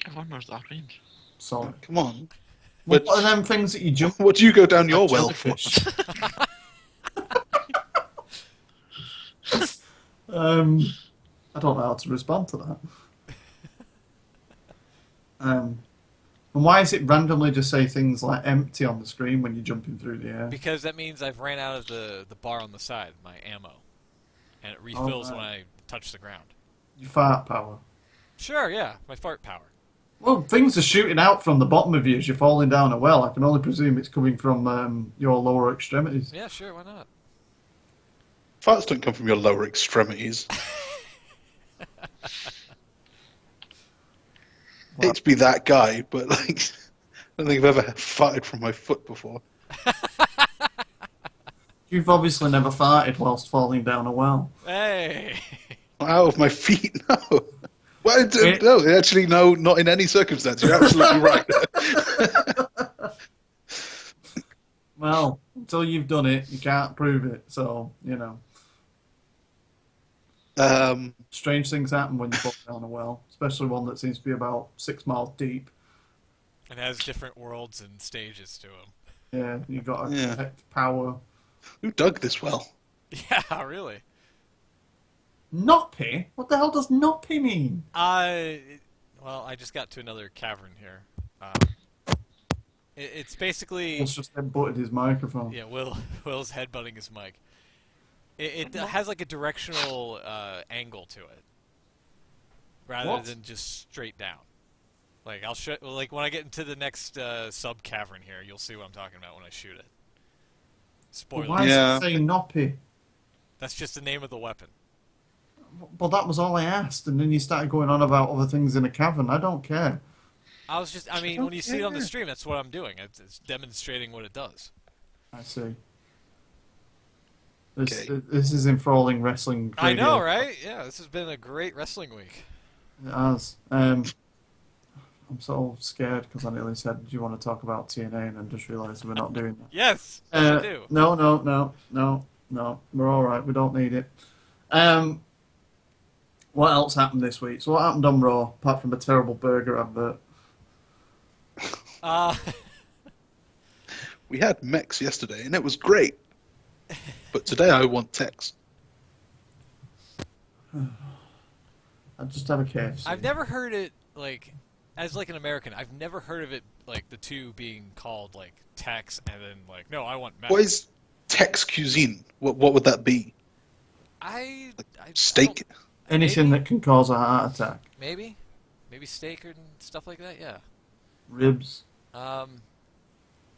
Everyone knows that means. Sorry. Come on. What are them things that you jump? What do you go down your well for? Jellyfish. I don't know how to respond to that. And why is it randomly just say things like empty on the screen when you're jumping through the air? Because that means I've ran out of the bar on the side, my ammo. And it refills when I touch the ground. Your fart power. Sure, yeah. My fart power. Well, things are shooting out from the bottom of you as you're falling down a well. I can only presume it's coming from your lower extremities. Yeah, sure, why not? Farts don't come from your lower extremities. Hate to be that guy, but like, I don't think I've ever farted from my foot before. You've obviously never farted whilst falling down a well. Hey! Out of my feet, no. Well, no, actually, no, not in any circumstance. You're absolutely right. Well, until you've done it, you can't prove it. So, you know. Strange things happen when you fall down a well, especially one that seems to be about 6 miles deep. And has different worlds and stages to them. Yeah, you got to detect power. Who dug this well? Yeah, really. Noppy? What the hell does noppy mean? Well, I just got to another cavern here. It's basically... Will's just headbutted his microphone. Yeah, Will's headbutting his mic. It has like a directional angle to it, rather than just straight down. Like I'll show, like when I get into the next sub cavern here, you'll see what I'm talking about when I shoot it. Spoiler. Why does it say noppy? That's just the name of the weapon. Well, that was all I asked, and then you started going on about other things in a cavern. I don't care. I mean, when you see it on the stream, that's what I'm doing. It's demonstrating what it does. I see. This is enthralling wrestling. I know, right? Yeah, this has been a great wrestling week. It has. I'm so scared because I nearly said, do you want to talk about TNA, and then just realised we're not doing that. Yes, I do. No. We're all right. We don't need it. What else happened this week? So what happened on Raw, apart from a terrible burger advert? We had Mex yesterday, and it was great. But today I want Tex. I just have a KFC. I've never heard it, like, as like an American, I've never heard of it, like, the two being called, like, Tex, and then, like, no, I want Mex. What is Tex cuisine? What would that be? Steak? Anything that can cause a heart attack. Maybe steak and stuff like that. Yeah. Ribs.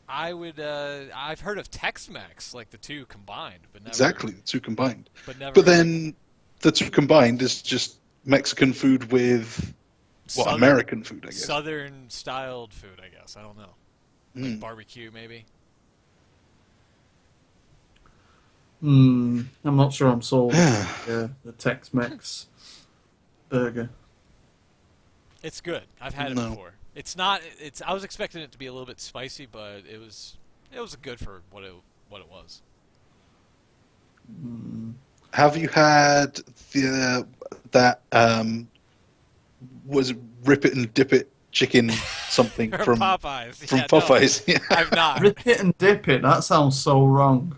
I would. I've heard of Tex-Mex, like the two combined, but never. Exactly, the two combined. But never. But then the two combined is just Mexican food with American food, I guess. Southern-styled food, I guess. I don't know. Like barbecue, maybe. I'm not sure I'm sold. The Tex-Mex burger. It's good. I've had it before. It's not. I was expecting it to be a little bit spicy, but it was good for what it was. Have you had was it Rip It and Dip It chicken something from Popeyes? From Popeyes. No, yeah. I've not. Rip it and dip it. That sounds so wrong.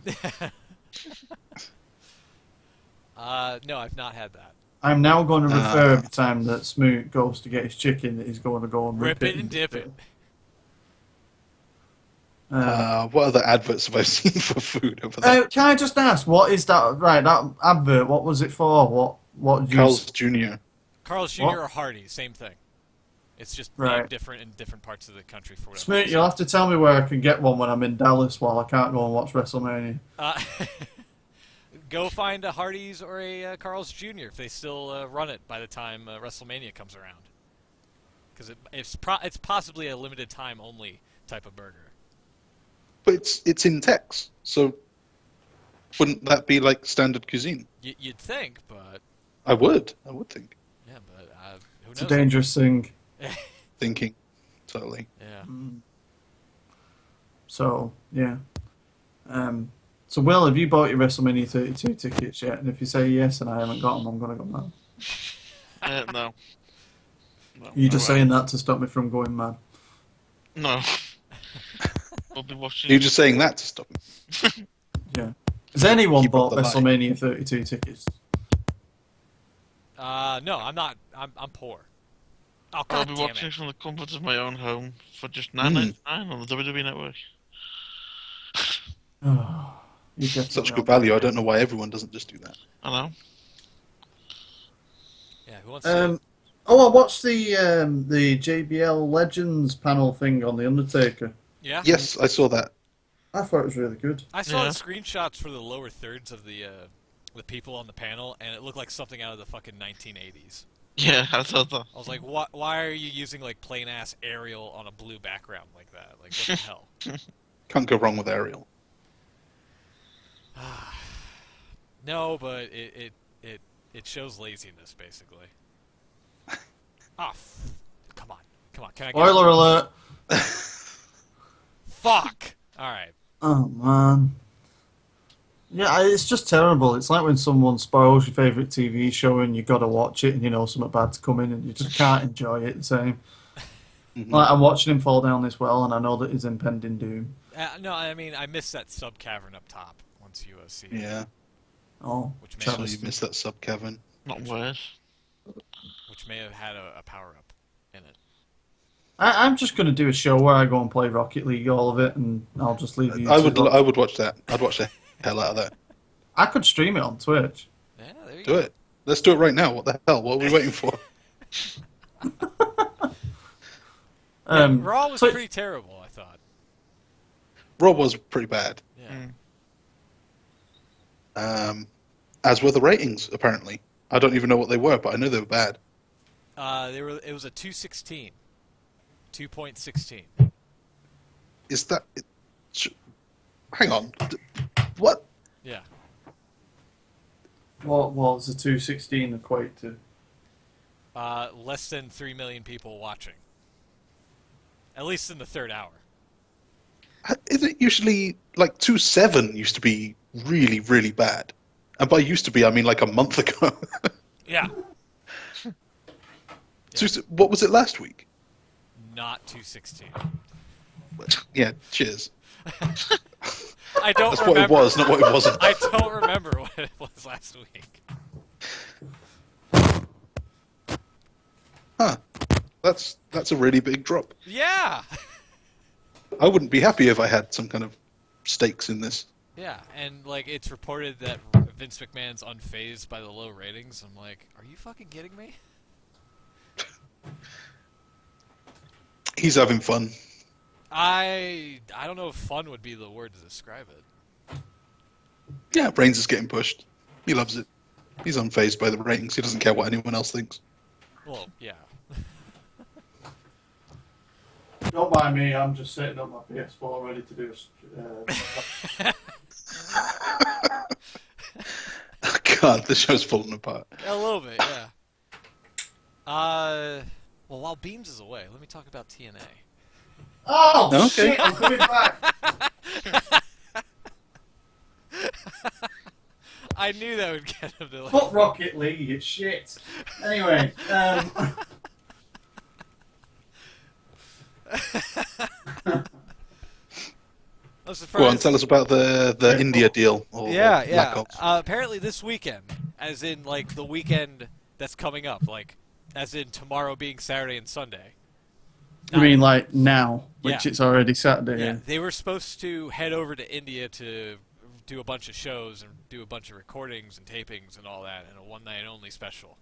No, I've not had that. I'm now going to refer every time that Smoot goes to get his chicken that he's going to go and Rip it and dip it. What other adverts have I seen for food over there? Can I just ask, what is that? Right, that advert. What was it for? What? Did you Carl's Jr. Carl's Jr. What? or Hardy, same thing. It's just Right. named different in different parts of the country for whatever Smoot, reason. you'll have to tell me where I can get one when I'm in Dallas while I can't go and watch WrestleMania. Go find a Hardee's or a Carl's Jr. if they still run it by the time WrestleMania comes around. Because it's possibly a limited time only type of burger. But it's in Tex, so wouldn't that be like standard cuisine? You'd think, but I would think. yeah, but who It's knows? a dangerous thing. Thinking, totally. Yeah. So, yeah. So, Will, have you bought your WrestleMania 32 tickets yet? And if you say yes and I haven't got them, I'm going to go mad. No. Are you just saying that to stop me from going mad? No. We'll be watching. You're just saying that to stop me. Yeah. Has anyone Keep up bought the line. WrestleMania 32 tickets? No, I'm not. I'm poor. Oh, I'll God be damn watching it. from the comfort of my own home for just $9.99 on the WWE Network. Oh, you definitely Such are. good value. I don't know why everyone doesn't just do that. I know. Yeah, who wants to... I watched the JBL Legends panel thing on The Undertaker. Yeah? Yes, I saw that. I thought it was really good. I saw Yeah. the screenshots for the lower thirds of the people on the panel, and it looked like something out of the fucking 1980s. Yeah, I thought that. I was like, why are you using, like, plain-ass Arial on a blue background like that? Like, what the hell? Can't go wrong with Ariel. No, but it shows laziness, basically. Ah, come on. Can I get... Spoiler alert! Fuck! Alright. Oh, man. Yeah, it's just terrible. It's like when someone spoils your favourite TV show and you got to watch it and you know something bad's coming and you just can't enjoy it the same. Mhm. Like, I'm watching him fall down this well and I know that he's impending doom. No, I mean, I missed that sub-cavern up top once you see it. Yeah. Oh, Which may, So Travis. you missed that sub, Kevin. Not worse. which may have had a power-up in it. I'm just going to do a show where I go and play Rocket League, all of it, and I'll just leave you. I to would watch. watch that. I'd watch the hell out of that. I could stream it on Twitch. Yeah, there you Do go. it. Let's do it right now. What the hell? What are we waiting for? Raw was so- pretty terrible, I thought. Raw was pretty bad. Yeah. As were the ratings, apparently. I don't even know what they were, but I know they were bad. It was a 2.16. 2.16. Is that... Hang on. What? Yeah. What does the 216 equate to? Less than 3 million people watching. At least in the third hour. Is it usually... Like, 2.7 used to be really, really bad. And by used to be, I mean like a month ago. Yeah. What was it last week? Not 2.16. Yeah, cheers. I don't That's remember. what it was, not what it wasn't. I don't remember what it was last week. Huh. That's a really big drop. Yeah. I wouldn't be happy if I had some kind of stakes in this. Yeah, and like it's reported that Vince McMahon's unfazed by the low ratings. I'm like, are you fucking kidding me? He's having fun. I don't know if fun would be the word to describe it. Yeah, Reigns is getting pushed. He loves it. He's unfazed by the ratings. He doesn't care what anyone else thinks. Well, yeah. Don't mind me, I'm just setting up my PS4 ready to do God, the show's falling apart. A little bit, yeah. Well, while Beams is away, let me talk about TNA. Oh, Okay. shit, I'm coming back! I knew that would get him to like... Fuck Rocket League, it's shit. Anyway, I'm surprised. Go on, tell us about the India deal. Or Yeah, lack yeah. of. Apparently this weekend, as in like the weekend that's coming up, like as in tomorrow being Saturday and Sunday. I mean, like, now, which Yeah. it's already Saturday. Yeah, they were supposed to head over to India to do a bunch of shows and do a bunch of recordings and tapings and all that, and a one-night only special.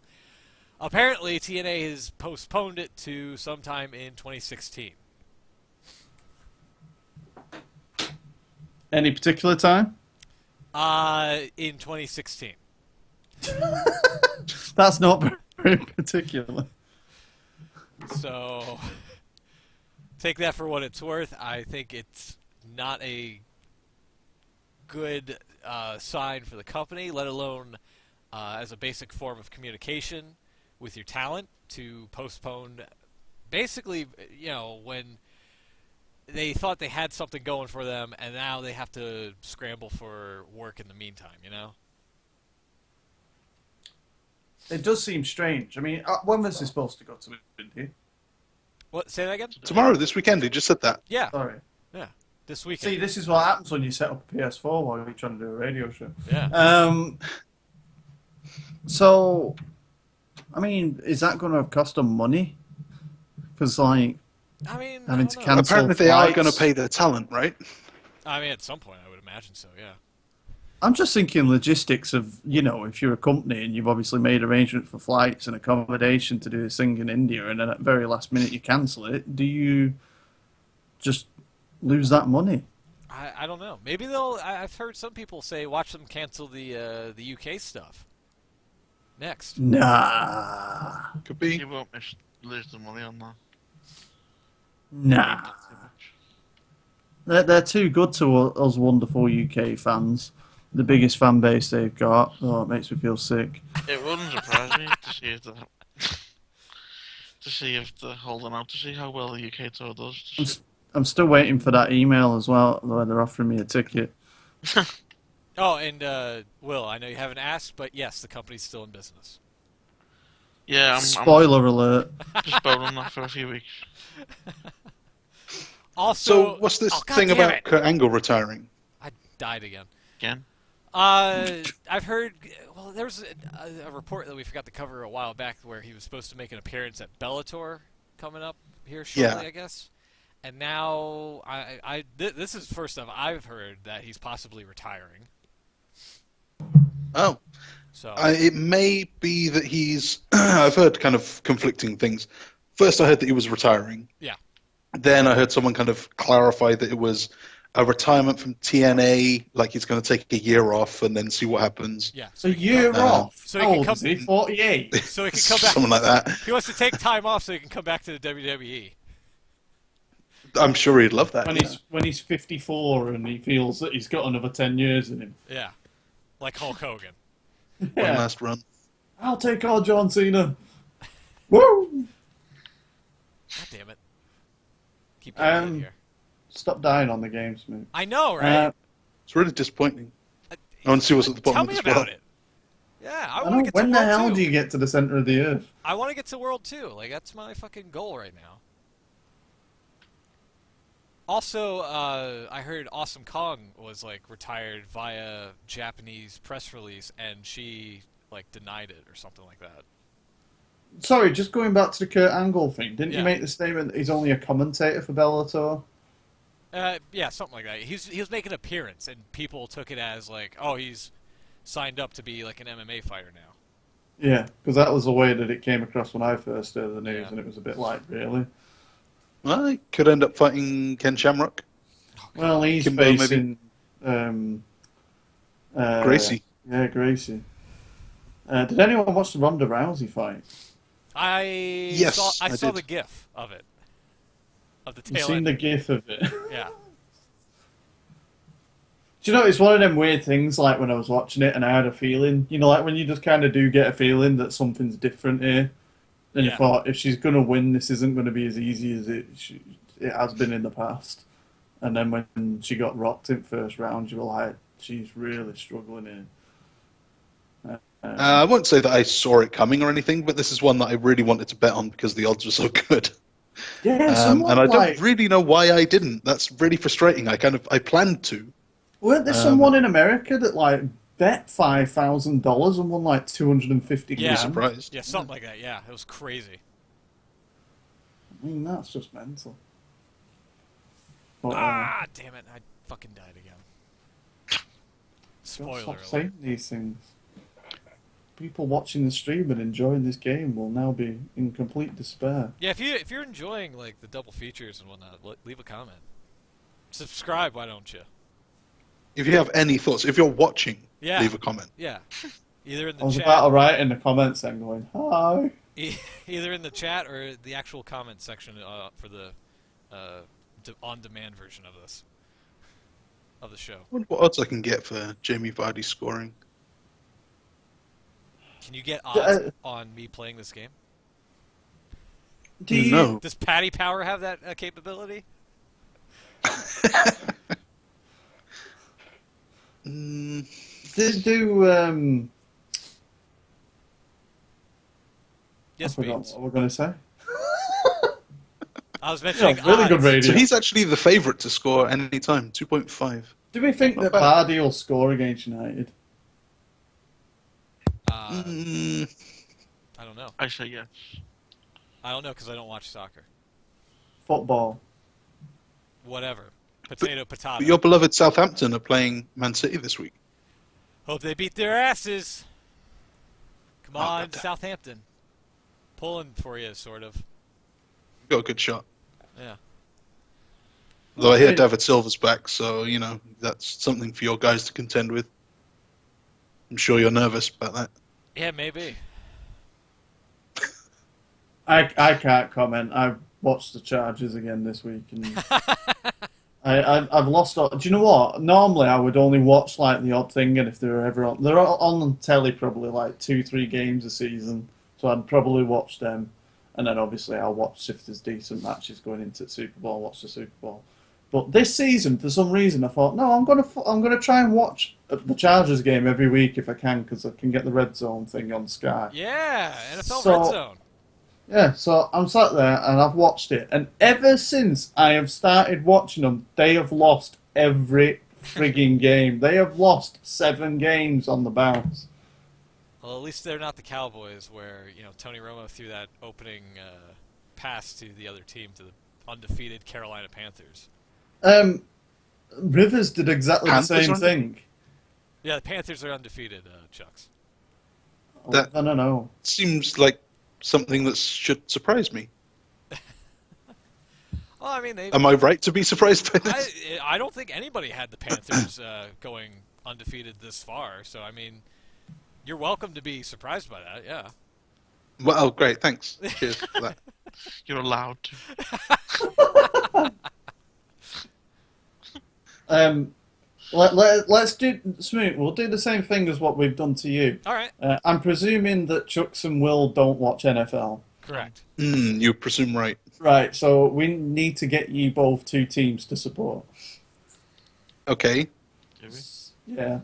Apparently, TNA has postponed it to sometime in 2016. Any particular time? In 2016. That's not very particular. So, take that for what it's worth. I think it's not a good sign for the company, let alone as a basic form of communication with your talent, to postpone. Basically, when they thought they had something going for them, and now they have to scramble for work in the meantime, It does seem strange. I mean, when was this supposed to go to India? What? Say that again? Tomorrow, this weekend. He just said that. Yeah. Sorry. Yeah. This weekend. See, this is what happens when you set up a PS4 while you're trying to do a radio show. Yeah. So, I mean, is that going to cost them money? Because, like, I having to don't know. cancel Apparently, they are flights. going to pay their talent, right? I mean, at some point, I would imagine so. Yeah. I'm just thinking logistics of, if you're a company and you've obviously made arrangements for flights and accommodation to do this thing in India, and then at the very last minute you cancel it, do you just lose that money? I don't know. Maybe they'll. I've heard some people say watch them cancel the UK stuff next. Nah. Could be. You won't lose the money on that. Nah. They're too good to us wonderful UK fans. The biggest fan base they've got. Oh, it makes me feel sick. It wouldn't surprise me to see if they're holding out to see how well the UK tour does. I'm still waiting for that email as well, where they're offering me a ticket. Oh, and Will, I know you haven't asked, but yes, the company's still in business. Yeah, I'm Spoiler alert. just bowling that for a few weeks. Also, So, what's this thing about Kurt Angle retiring? I died again. Again? I've heard. Well, there was a report that we forgot to cover a while back where he was supposed to make an appearance at Bellator coming up here shortly, Yeah. I guess. And now, this is the first time I've heard that he's possibly retiring. Oh. So It may be that he's... I've heard kind of conflicting things. First, I heard that he was retiring. yeah, Then I heard someone kind of clarify that it was a retirement from TNA, like he's going to take a year off and then see what happens. yeah. A year off? So he How can old come- is he? 48? So he can come back. Something like that. He wants to take time off so he can come back to the WWE. I'm sure he'd love that. When he's 54 and he feels that he's got another 10 years in him. Yeah, like Hulk Hogan. One Yeah. last run. I'll take on John Cena. Woo! God damn it! Keep getting in here. Stop dying on the games, mate. I know, right? It's really disappointing. I want to see what's at the bottom Tell of me this about world. it. Yeah, I I want know, to get when to the World hell 2. do you get to the center of the earth? I want to get to World 2. Like, that's my fucking goal right now. Also, I heard Awesome Kong was, like, retired via Japanese press release, and she, like, denied it or something like that. Sorry, just going back to the Kurt Angle thing. Didn't Yeah. you make the statement that he's only a commentator for Bellator? Yeah, something like that. He was making an appearance, and people took it as, like, oh, he's signed up to be, like, an MMA fighter now. Yeah, because that was the way that it came across when I first heard the news, Yeah. and it was a bit like, really? Well, he could end up fighting Ken Shamrock. Well, he's Kimbo, maybe? facing... Gracie. Yeah, Gracie. Did anyone watch the Ronda Rousey fight? Yes, I I saw did. the GIF of it. Of the You've tail seen end. the gif of it. Yeah. Do you know, it's one of them weird things, like when I was watching it and I had a feeling, like when you just kind of do get a feeling that something's different here. And you Yeah. thought, if she's going to win, this isn't going to be as easy as it has been in the past. And then when she got rocked in first round, you were like, she's really struggling here. I won't say that I saw it coming or anything, but this is one that I really wanted to bet on because the odds were so good. Yeah, someone and I like... don't really know why I didn't. That's really frustrating. I planned to. Weren't there someone in America that, like, bet $5,000 and won, like, 250 Yeah. Be grand? surprised. Yeah, something like that. Yeah, it was crazy. I mean, that's just mental. But, Damn it. I fucking died again. Spoiler stop alert. saying these things. people watching the stream and enjoying this game will now be in complete despair. Yeah, if you're enjoying like the double features and whatnot, leave a comment. Subscribe, why don't you? If you have any thoughts, if you're watching, Yeah. leave a comment. Yeah, either in I the was chat, about to write in the comments and going, hi. either in the chat or the actual comment section for the on-demand version of this of the show. I wonder what odds I can get for Jamie Vardy scoring. Can you get odds on me playing this game? Do you, No. Does Patty Power have that capability? Yes, I forgot Beans. what we're going to say. I was mentioning really good odds. radio. So he's actually the favourite to score any time, 2.5. Do we think that Vardy will score against United? I don't know. I say yes. I don't know because I don't watch soccer. Football. Whatever. Potato, potato. But your beloved Southampton are playing Man City this week. Hope they beat their asses. Come on, goddamn. Southampton. Pulling for you, sort of. Got a good shot. Yeah. Though I hear Okay. David Silva's back, so, you know, that's something for your guys to contend with. I'm sure you're nervous about that. Yeah, maybe. I can't comment. I watched the Chargers again this week, and I've lost all. Do you know what? Normally I would only watch like the odd thing, and if they're ever on, they're on telly probably like 2-3 games a season, so I'd probably watch them, and then obviously I'll watch if there's decent matches going into the Super Bowl. Watch the Super Bowl. But this season, for some reason, I thought, no, I'm gonna try and watch the Chargers game every week if I can, because I can get the Red Zone thing on Sky. Yeah, NFL So- Red Zone. Yeah, so I'm sat there and I've watched it, and ever since I have started watching them, they have lost every frigging game. They have lost 7 games on the bounce. Well, at least they're not the Cowboys, where Tony Romo threw that opening pass to the other team, to the undefeated Carolina Panthers. Rivers did exactly Panthers the same are thing. Yeah, the Panthers are undefeated, Chucks. That- I don't know. Seems like something that should surprise me. Well, I mean, Am I right to be surprised by this? I don't think anybody had the Panthers going undefeated this far. So, I mean, you're welcome to be surprised by that. Yeah. Well, great, thanks. Cheers for that. You're allowed to. Let's do Smoot. We'll do the same thing as what we've done to you. All right. I'm presuming that Chucks and Will don't watch NFL. Correct. You presume right. Right, so we need to get you both 2 teams to support. Okay. Do we? Yeah.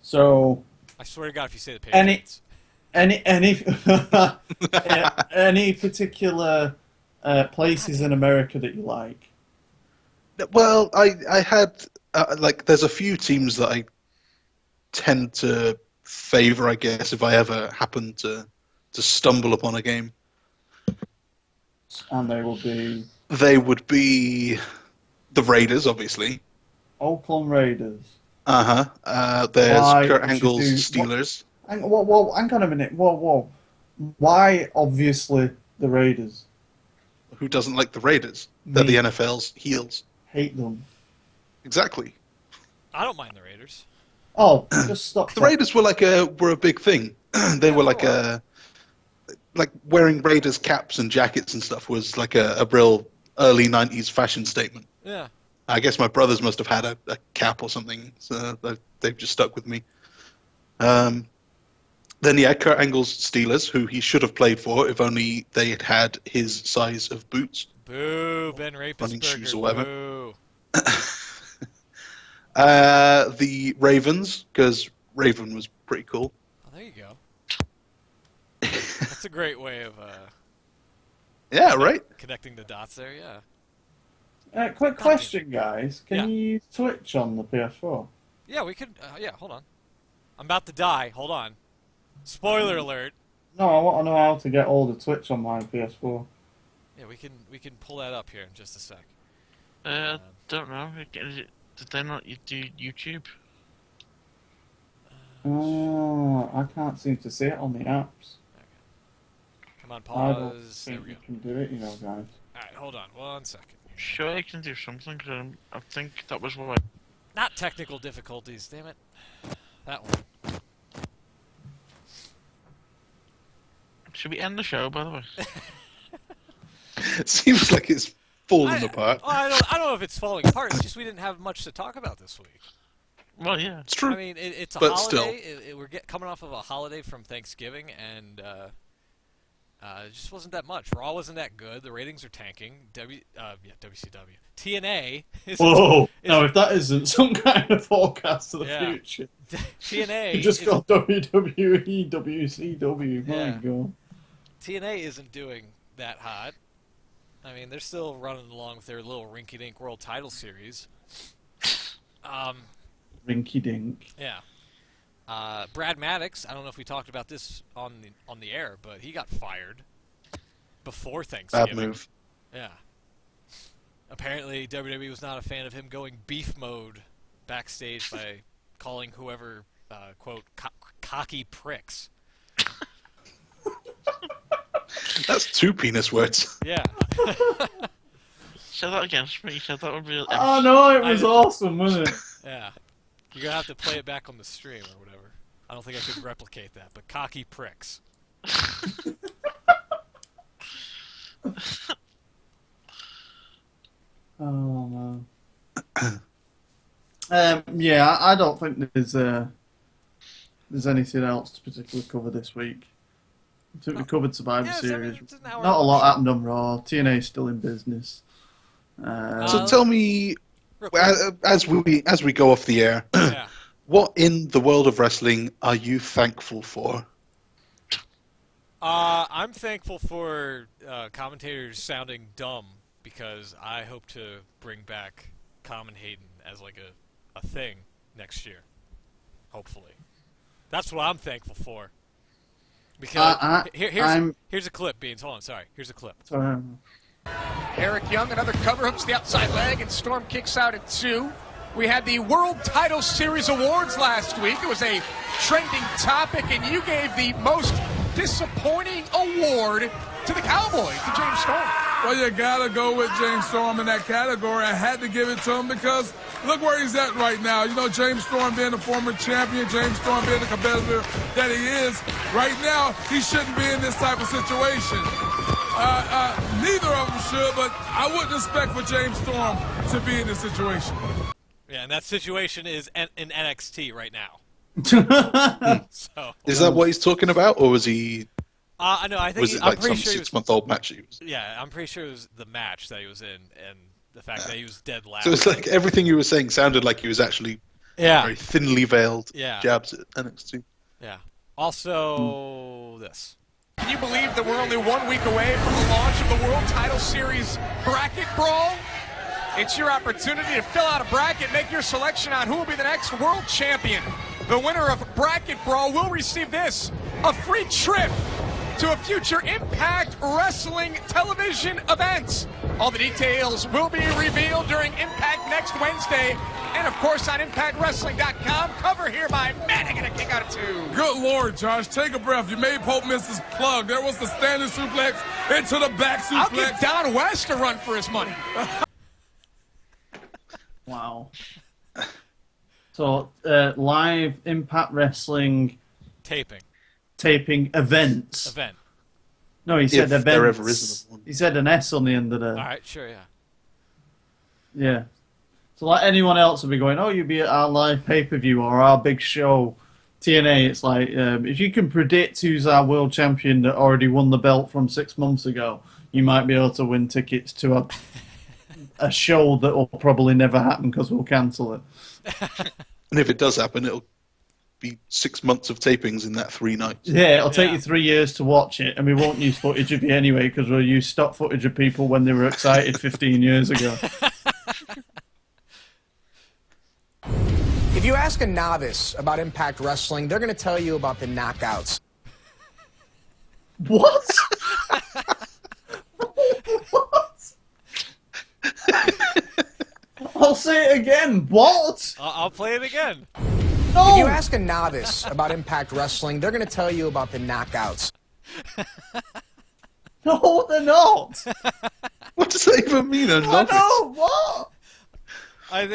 So I swear to God, if you say the Any- Patriots. any particular places in America that you like? Well, I had, there's a few teams that I tend to favour, I guess, if I ever happen to stumble upon a game. And they will be They would be the Raiders, obviously. Oakland Raiders. There's Why Kurt would you Angle's do- Steelers. Hang on a minute. Whoa. Why, obviously, the Raiders? Who doesn't like the Raiders? They're Me. the NFL's heels. Hate them. Exactly. I don't mind the Raiders. Oh, just stop. The Raiders were were a big thing. They were like wearing Raiders caps and jackets and stuff was like a real early 90s fashion statement. Yeah. I guess my brothers must have had a cap or something, so they've just stuck with me. Then, Kurt Angle's Steelers, who he should have played for if only they had had his size of boots. Boo, Ben Running shoes Roethlisberger. or whatever. Boo. The Ravens, because Raven was pretty cool. Oh, there you go. That's a great way of Yeah, right? connecting the dots there, yeah. Quick question, guys. Can Yeah. you use Twitch on the PS4? Yeah, we could, hold on. I'm about to die. Hold on. Spoiler alert. No, I want to know how to get all the Twitch on my PS4. Yeah, we can pull that up here in just a sec. Don't know. Did they not do YouTube? Oh, I can't seem to see it on the apps. Come on, I don't pause. There think we you go. can do it, you know, guys. Alright, hold on 1 second. Sure, I can do something, 'cause I think that was what Not technical difficulties, damn it. That one. Should we end the show, by the way? It seems like it's fallen apart. I don't know if it's falling apart. It's just we didn't have much to talk about this week. Well, yeah. It's true. I mean, it's a But holiday. We're coming off of a holiday from Thanksgiving, and it just wasn't that much. Raw wasn't that good. The ratings are tanking. WCW. TNA is... Whoa! Now, if that isn't some kind of forecast of the Yeah. future. TNA... You just is- got WWE, WCW, my Yeah. God. TNA isn't doing that hot. I mean, they're still running along with their little rinky-dink world title series. Rinky dink. Yeah. Brad Maddox, I don't know if we talked about this on the air, but he got fired before Thanksgiving. Bad move. Yeah. Apparently, WWE was not a fan of him going beef mode backstage by calling whoever, quote, cocky pricks. That's 2 penis words. Yeah. Say that against me. Said that would be. Oh no, it was awesome, wasn't it? Yeah. You're going to have to play it back on the stream or whatever. I don't think I could replicate that, but cocky pricks. Oh man. Yeah, I don't think there's anything else to particularly cover this week. I think we covered Survivor Yeah, Series. it's an hour Not a long lot show. happened on Raw. TNA's still in business. So tell me, Real quick. as we go off the air, Yeah. what in the world of wrestling are you thankful for? I'm thankful for commentators sounding dumb because I hope to bring back Common Hayden as like a thing next year. Hopefully. That's what I'm thankful for. Because here's a clip, Beans. Hold on, sorry. Here's a clip. Sorry. Eric Young, another cover, hooks the outside leg, and Storm kicks out at 2. We had the World Title Series Awards last week. It was a trending topic, and you gave the most disappointing award to the Cowboys, to James Storm. Well, you gotta go with James Storm in that category. I had to give it to him because look where he's at right now. You know, James Storm being a former champion, James Storm being the competitor that he is, right now, he shouldn't be in this type of situation. Neither of them should, but I wouldn't expect for James Storm to be in this situation. Yeah, and that situation is in NXT right now. So Is that what he's talking about, or was he? no, I think Was it I'm like pretty some sure he was. 6-month-old match he was? Yeah, I'm pretty sure it was the match that he was in, and the fact that he was dead last. So it's like everything you were saying sounded like he was actually yeah, very thinly veiled Yeah. jabs at NXT. yeah. Also, this. Can you believe that we're only 1 week away from the launch of the World Title Series Bracket Brawl? It's your opportunity to fill out a bracket, make your selection on who will be the next world champion. The winner of Bracket Brawl will receive this, a free trip to a future Impact Wrestling television event. All the details will be revealed during Impact next Wednesday, and of course on ImpactWrestling.com. Cover here by Manning and a kick out of 2. Good Lord, Josh, take a breath. You made Pope miss his plug. There was the standing suplex into the back I'll suplex. give Don West a run for his money. Wow. So, live Impact Wrestling taping events. Event. No, he said If events. there ever is one. He said an S on the end of the. All right, sure, yeah. Yeah. So, like anyone else would be going, oh, you'll be at our live pay-per-view or our big show. TNA, it's like, if you can predict who's our world champion that already won the belt from 6 months ago, you might be able to win tickets to a show that will probably never happen because we'll cancel it. And if it does happen, it'll be 6 months of tapings in that 3 nights. Yeah, it'll take Yeah. you 3 years to watch it, and we won't use footage of you anyway because we'll use stock footage of people when they were excited 15 years ago. If you ask a novice about Impact Wrestling, they're going to tell you about the knockouts. What? What? I'll say it again. What? I'll play it again. No! If you ask a novice about Impact Wrestling, they're going to tell you about the knockouts. No, they're not. What does that even mean? A novice? No, what? I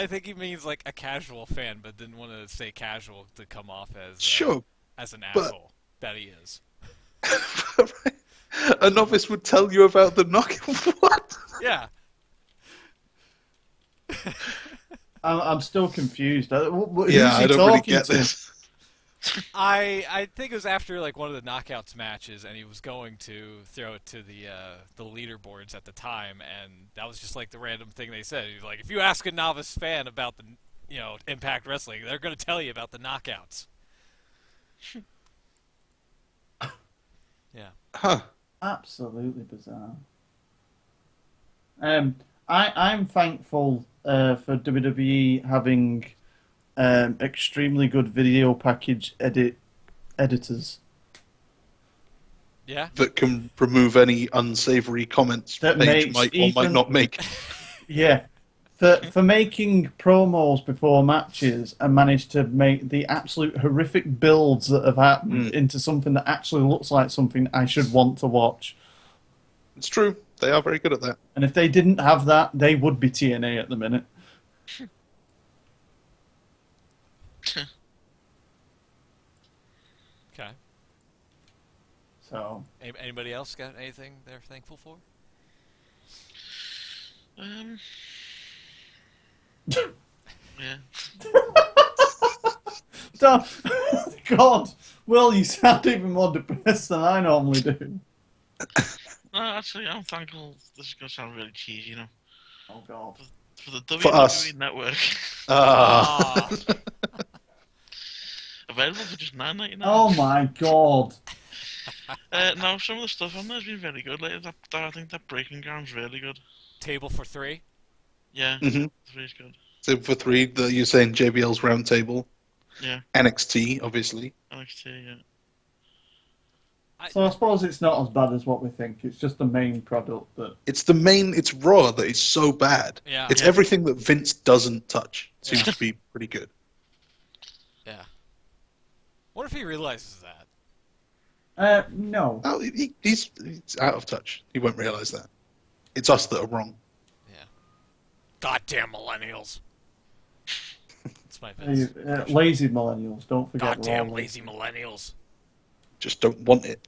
think he means like a casual fan, but didn't want to say casual to come off as Sure, as an but- asshole that he is. A novice would tell you about the knockout. What? Yeah. I'm still confused. Who's Yeah, he I don't really talking get to? this. I think it was after like one of the knockouts matches, and he was going to throw it to the leaderboards at the time, and that was just like the random thing they said. He was like, if you ask a novice fan about the Impact Wrestling, they're going to tell you about the knockouts. Yeah. Huh. Absolutely bizarre. I'm thankful for WWE having extremely good video package editors. Yeah. That can remove any unsavory comments That Paige makes might or might even- not make. Yeah. For making promos before matches and managed to make the absolute horrific builds that have happened into something that actually looks like something I should want to watch. It's true. They are very good at that. And if they didn't have that, they would be TNA at the minute. Okay. So Anybody else got anything they're thankful for? Yeah. God, Will, you sound even more depressed than I normally do. No, actually, I'm thankful. This is going to sound really cheesy, you know. Oh, God. For the WWE For us. Network. Ah. Available for just $9.99. Oh, my God. No, some of the stuff on there has been very good. Like, I think that Breaking Ground's really good. Table for 3? Yeah, Mm-hmm. 3 is good. So for 3, you're saying JBL's Roundtable, Yeah, NXT, obviously. NXT, yeah. So I suppose it's not as bad as what we think. It's just the main product that... It's it's Raw that is so bad. Yeah. It's Yeah. everything that Vince doesn't touch. Seems to be pretty good. Yeah. What if he realizes that? No. Oh, he's out of touch. He won't realise that. It's us that are wrong. Yeah. Goddamn millennials. That's my best. Lazy millennials, don't forget. Goddamn we're all lazy millennials. Just don't want it.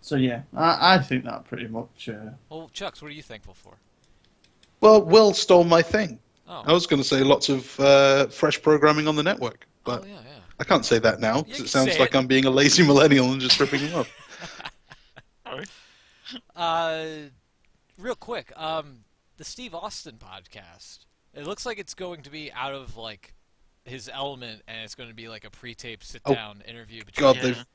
So yeah, I think that pretty much... Well, Chucks, what are you thankful for? Well, Will stole my thing. Oh. I was going to say lots of fresh programming on the network, but Oh, yeah. I can't say that now You because can it sounds say like it. I'm being a lazy millennial and just ripping him off. Sorry. Real quick, the Steve Austin podcast. It looks like it's going to be out of like his element, and it's going to be like a pre-taped sit-down interview. Between God, Yeah. they've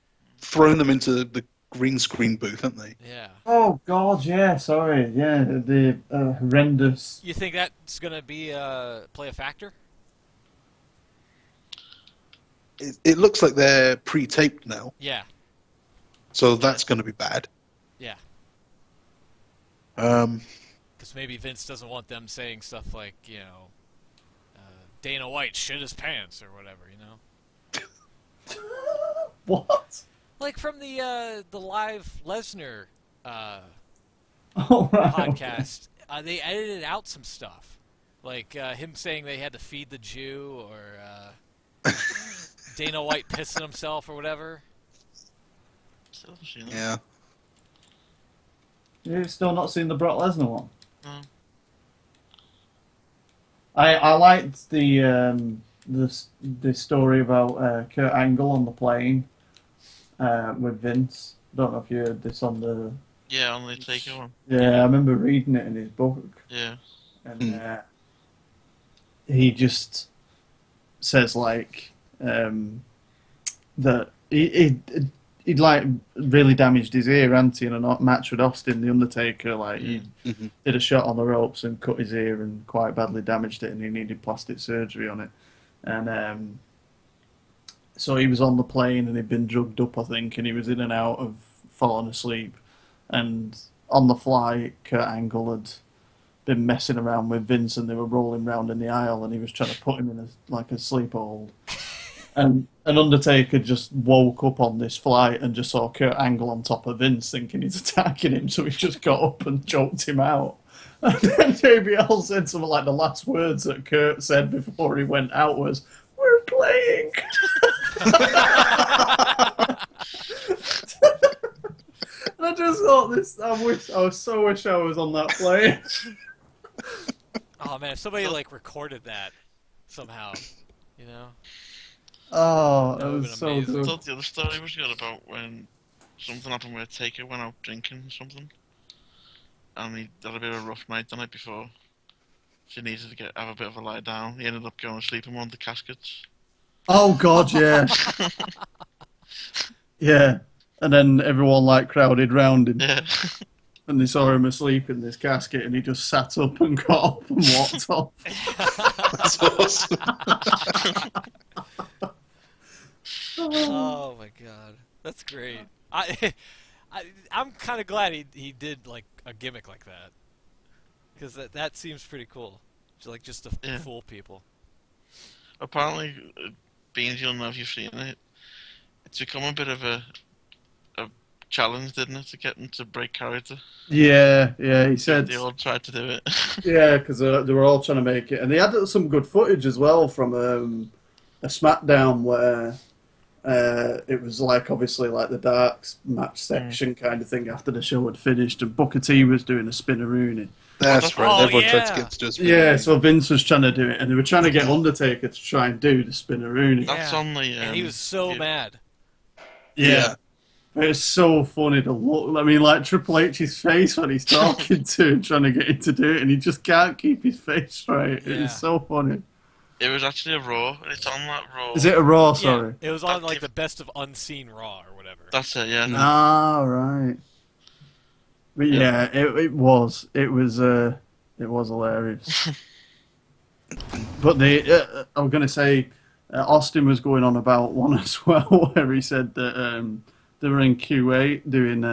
thrown them into the green screen booth, haven't they? Yeah. Oh, God, yeah, sorry. Yeah, the horrendous... You think that's going to be play a factor? It looks like they're pre-taped now, Yeah. so that's going to be bad. Yeah. Um, Because maybe Vince doesn't want them saying stuff like, Dana White shit his pants or whatever, What? Like from the live Lesnar Oh, right. podcast, they edited out some stuff, like him saying they had to feed the Jew, or Dana White pissing himself or whatever. Still haven't seen it. yeah. You've still not seen the Brock Lesnar one? No. I liked the story about Kurt Angle on the plane with Vince. Don't know if you heard this on the... Yeah, on the Taker one. Yeah, I remember reading it in his book. Yeah. And he just says like that he'd like really damaged his ear, hadn't he, in a match with Austin, the Undertaker. Like he did a shot on the ropes and cut his ear and quite badly damaged it, and he needed plastic surgery on it. And so he was on the plane and he'd been drugged up, I think, and he was in and out of falling asleep. And on the flight, Kurt Angle had been messing around with Vince, and they were rolling around in the aisle, and he was trying to put him in a sleeper hold. And Undertaker just woke up on this flight and just saw Kurt Angle on top of Vince, thinking he's attacking him, so he just got up and choked him out. And then JBL said something like the last words that Kurt said before he went out was, "We're playing." And I just thought this. I wish I was on that plane. Oh man, if somebody like recorded that somehow, you know. Oh, That that would've was been so amazing. I good. thought the other story was good about when something happened where Taker went out drinking or something, and he had a bit of a rough night the night before. She needed to have a bit of a lie down. He ended up going to sleep in one of the caskets. Oh God, yeah, yeah. And then everyone like crowded round him, Yeah. and they saw him asleep in this casket, and he just sat up and got up and walked off. That's awesome. Oh my god, that's great. I'm kind of glad he did like a gimmick like that, because that seems pretty cool. Just to Yeah. fool people. Apparently, Beans, you'll know if you've seen it. It's become a bit of a challenge, didn't it, to get him to break character? Yeah, he said. They all tried to do it. Yeah, because they were all trying to make it, and they had some good footage as well from a SmackDown where it was like obviously like the dark match section kind of thing after the show had finished, and Booker T was doing a spinneroonie. That's right. Oh, Everyone tried yeah. to get to do a spin. Yeah, so Vince was trying to do it, and they were trying to get Undertaker to try and do the spinneroonie. That's on the. And he was so mad. Yeah. It's so funny to look. I mean, like Triple H's face when he's talking to him, trying to get him to do it, and he just can't keep his face straight. Yeah. It's so funny. It was actually a Raw, and it's on that Raw. Is it a Raw? Sorry. Yeah, it was on like the best of Unseen Raw or whatever. That's it, yeah. Ah, right. But yeah, it was hilarious. But I'm gonna say, Austin was going on about one as well, where he said that they were in Q8 doing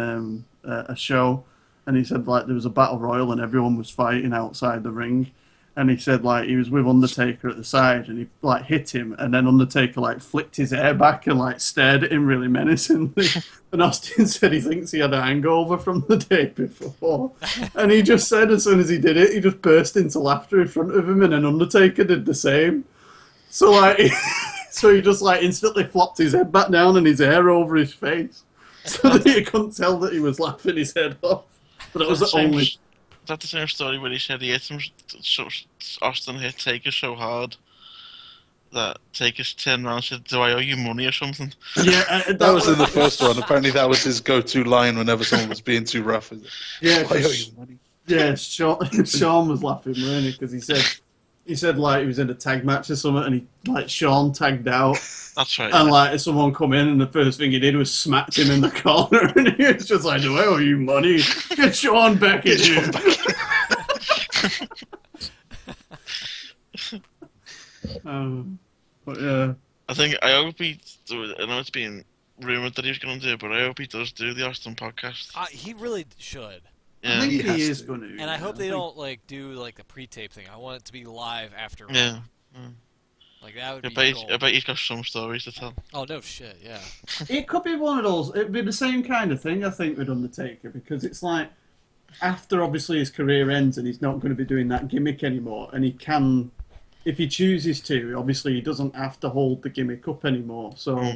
a show, and he said like there was a battle royal and everyone was fighting outside the ring, and he said like he was with Undertaker at the side and he like hit him, and then Undertaker like flicked his hair back and like stared at him really menacingly, and Austin said he thinks he had a hangover from the day before, and he just said as soon as he did it, he just burst into laughter in front of him, and then Undertaker did the same. So like. So he just like instantly flopped his head back down and his hair over his face, so that you couldn't tell that he was laughing his head off. But it was the only. Is that the same story where he said he hit him? So Austin hit Taker so hard that Taker turned around and said, "Do I owe you money or something?" Yeah, That was in the first one. Apparently, that was his go-to line whenever someone was being too rough. Yeah, "I owe you money." yeah. Sean was laughing, really, because he said like he was in a tag match or something, and Sean tagged out. That's right. And yeah. like someone come in, and the first thing he did was smacked him in the corner, and he was just like, "Do I owe you money? Get Sean back in here." But yeah. I hope he. I know it's being rumored that he's going to do it, but I hope he does do the Austin podcast. He really should. Yeah. I think He he has is to. going to. And I hope they don't like do like the pre-tape thing. I want it to be live after. Yeah. Like that would I be bet, gold. I bet he's got some stories to tell. Oh no shit, yeah. It could be one of those. It'd be the same kind of thing, I think, with Undertaker, because it's like after obviously his career ends and he's not going to be doing that gimmick anymore, and he can, if he chooses to, obviously he doesn't have to hold the gimmick up anymore. So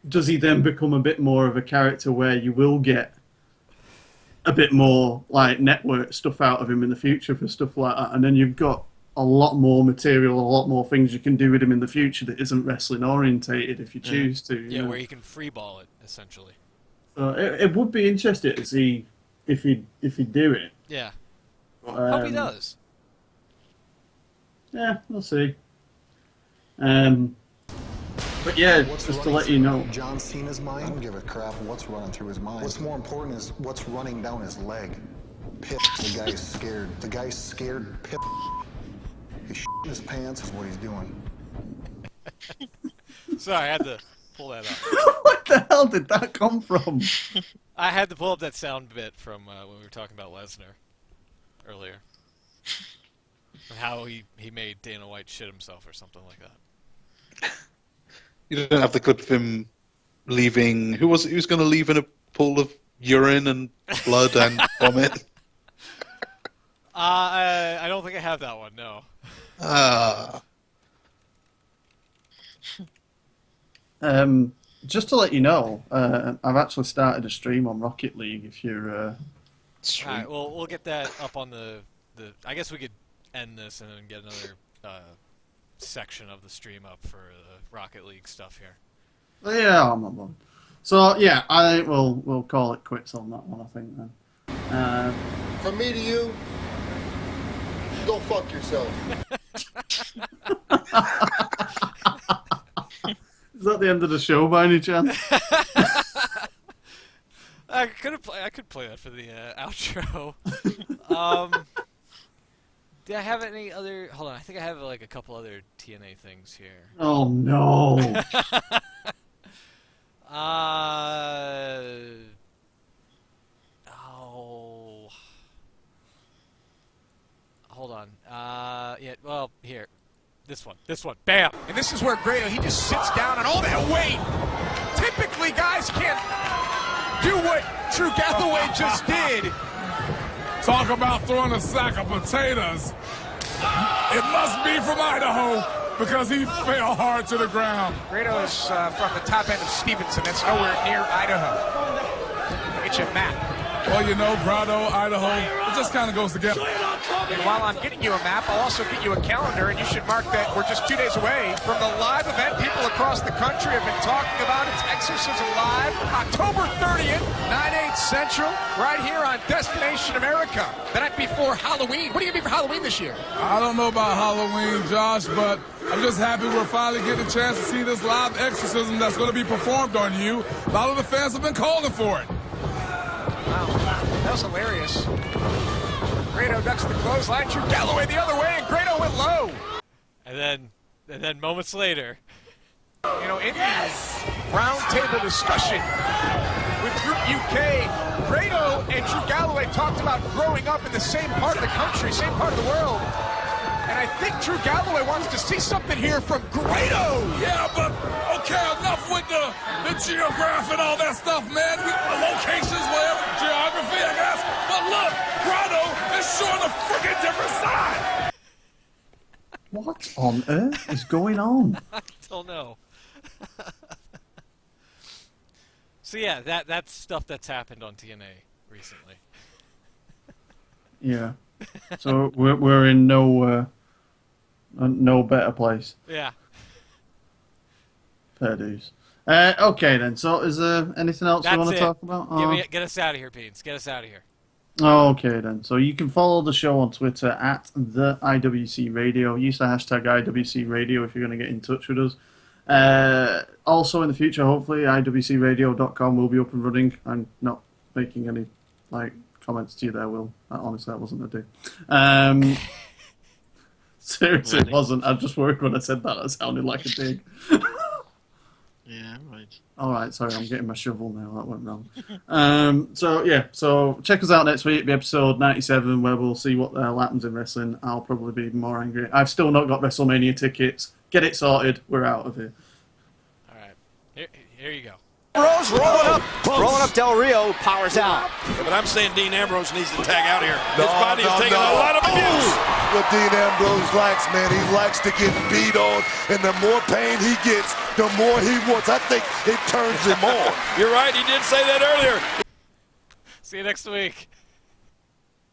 does he then become a bit more of a character where you will get a bit more like network stuff out of him in the future for stuff like that, and then you've got a lot more material, a lot more things you can do with him in the future that isn't wrestling orientated if you choose to. Yeah, know? where you can freeball it essentially. So it would be interesting to see if he do it. Yeah. Hope he Um, does. Yeah, we'll see. But yeah, just to let you know. John Cena's mind? I don't give a crap what's running through his mind. What's more important is what's running down his leg. Piss. The guy's scared. The guy's scared. Piss. He's shitting his pants is what he's doing. Sorry, I had to pull that up. What the hell did that come from? I had to pull up that sound bit from when we were talking about Lesnar earlier. And how he made Dana White shit himself or something like that. You don't have the clip of him leaving. Who was it? He was going to leave in a pool of urine and blood and vomit. I don't think I have that one. No. Just to let you know, I've actually started a stream on Rocket League. If you're, All right. Well, we'll get that up on the. I guess we could end this and then get another section of the stream up for the Rocket League stuff here. Yeah, I'm not bothered. So yeah, I think we'll call it quits on that one. I think then. From me to you, go fuck yourself. Is that the end of the show by any chance? I could play that for the outro. Do I have any other? Hold on, I think I have like a couple other TNA things here. Oh no! Hold on. Yeah. Well, here. This one. Bam! And this is where Grado, he just sits down and all that weight. Typically, guys can't do what Drew Galloway just did. Talk about throwing a sack of potatoes. It must be from Idaho because he fell hard to the ground. Grado is from the top end of Stevenson. That's nowhere near Idaho. Get you a map. Well, you know, Grado, Idaho, it just kind of goes together. And while I'm getting you a map, I'll also get you a calendar, and you should mark that we're just 2 days away from the live event people across the country have been talking about. It's Exorcism Live, October 30th, 9/8 Central, right here on Destination America. The night before Halloween. What are you going to be for Halloween this year? I don't know about Halloween, Josh, but I'm just happy we're finally getting a chance to see this live exorcism that's going to be performed on you. A lot of the fans have been calling for it. Wow, that was hilarious. Grado ducks the clothesline, Drew Galloway the other way, and Grado went low. And then moments later. You know, in the roundtable discussion with Group UK, Grado and Drew Galloway talked about growing up in the same part of the country, same part of the world. And I think Drew Galloway wants to see something here from Grado. Yeah, but okay, enough with the geography and all that stuff, man. Locations, whatever, geography, I guess. But look, Grado is showing a freaking different side. What on earth is going on? I don't know. So yeah, that's stuff that's happened on TNA recently. Yeah. So we're in no better place. Yeah. Fair dues. Okay then. So is there anything else you want to talk about? Get us out of here, Beans. Get us out of here. Okay then. So you can follow the show on Twitter at the IWC Radio. Use the hashtag IWC Radio if you're going to get in touch with us. Also in the future, hopefully, IWCRadio.com will be up and running. I'm not making any comments to you there, Will. Honestly, that wasn't a dig. Seriously, it wasn't. I just worried when I said that. It sounded like a dig. Yeah, right. All right, sorry, I'm getting my shovel now. That went wrong. So check us out next week, be episode 97, where we'll see what the hell happens in wrestling. I'll probably be more angry. I've still not got WrestleMania tickets. Get it sorted. We're out of here. All right, here you go. Ambrose rolling up Del Rio, powers out. Yeah, but I'm saying Dean Ambrose needs to tag out here. His body is taking a lot of abuse. What Dean Ambrose likes, man, he likes to get beat on, and the more pain he gets, the more he wants. I think it turns him on. You're right, he did say that earlier. See you next week.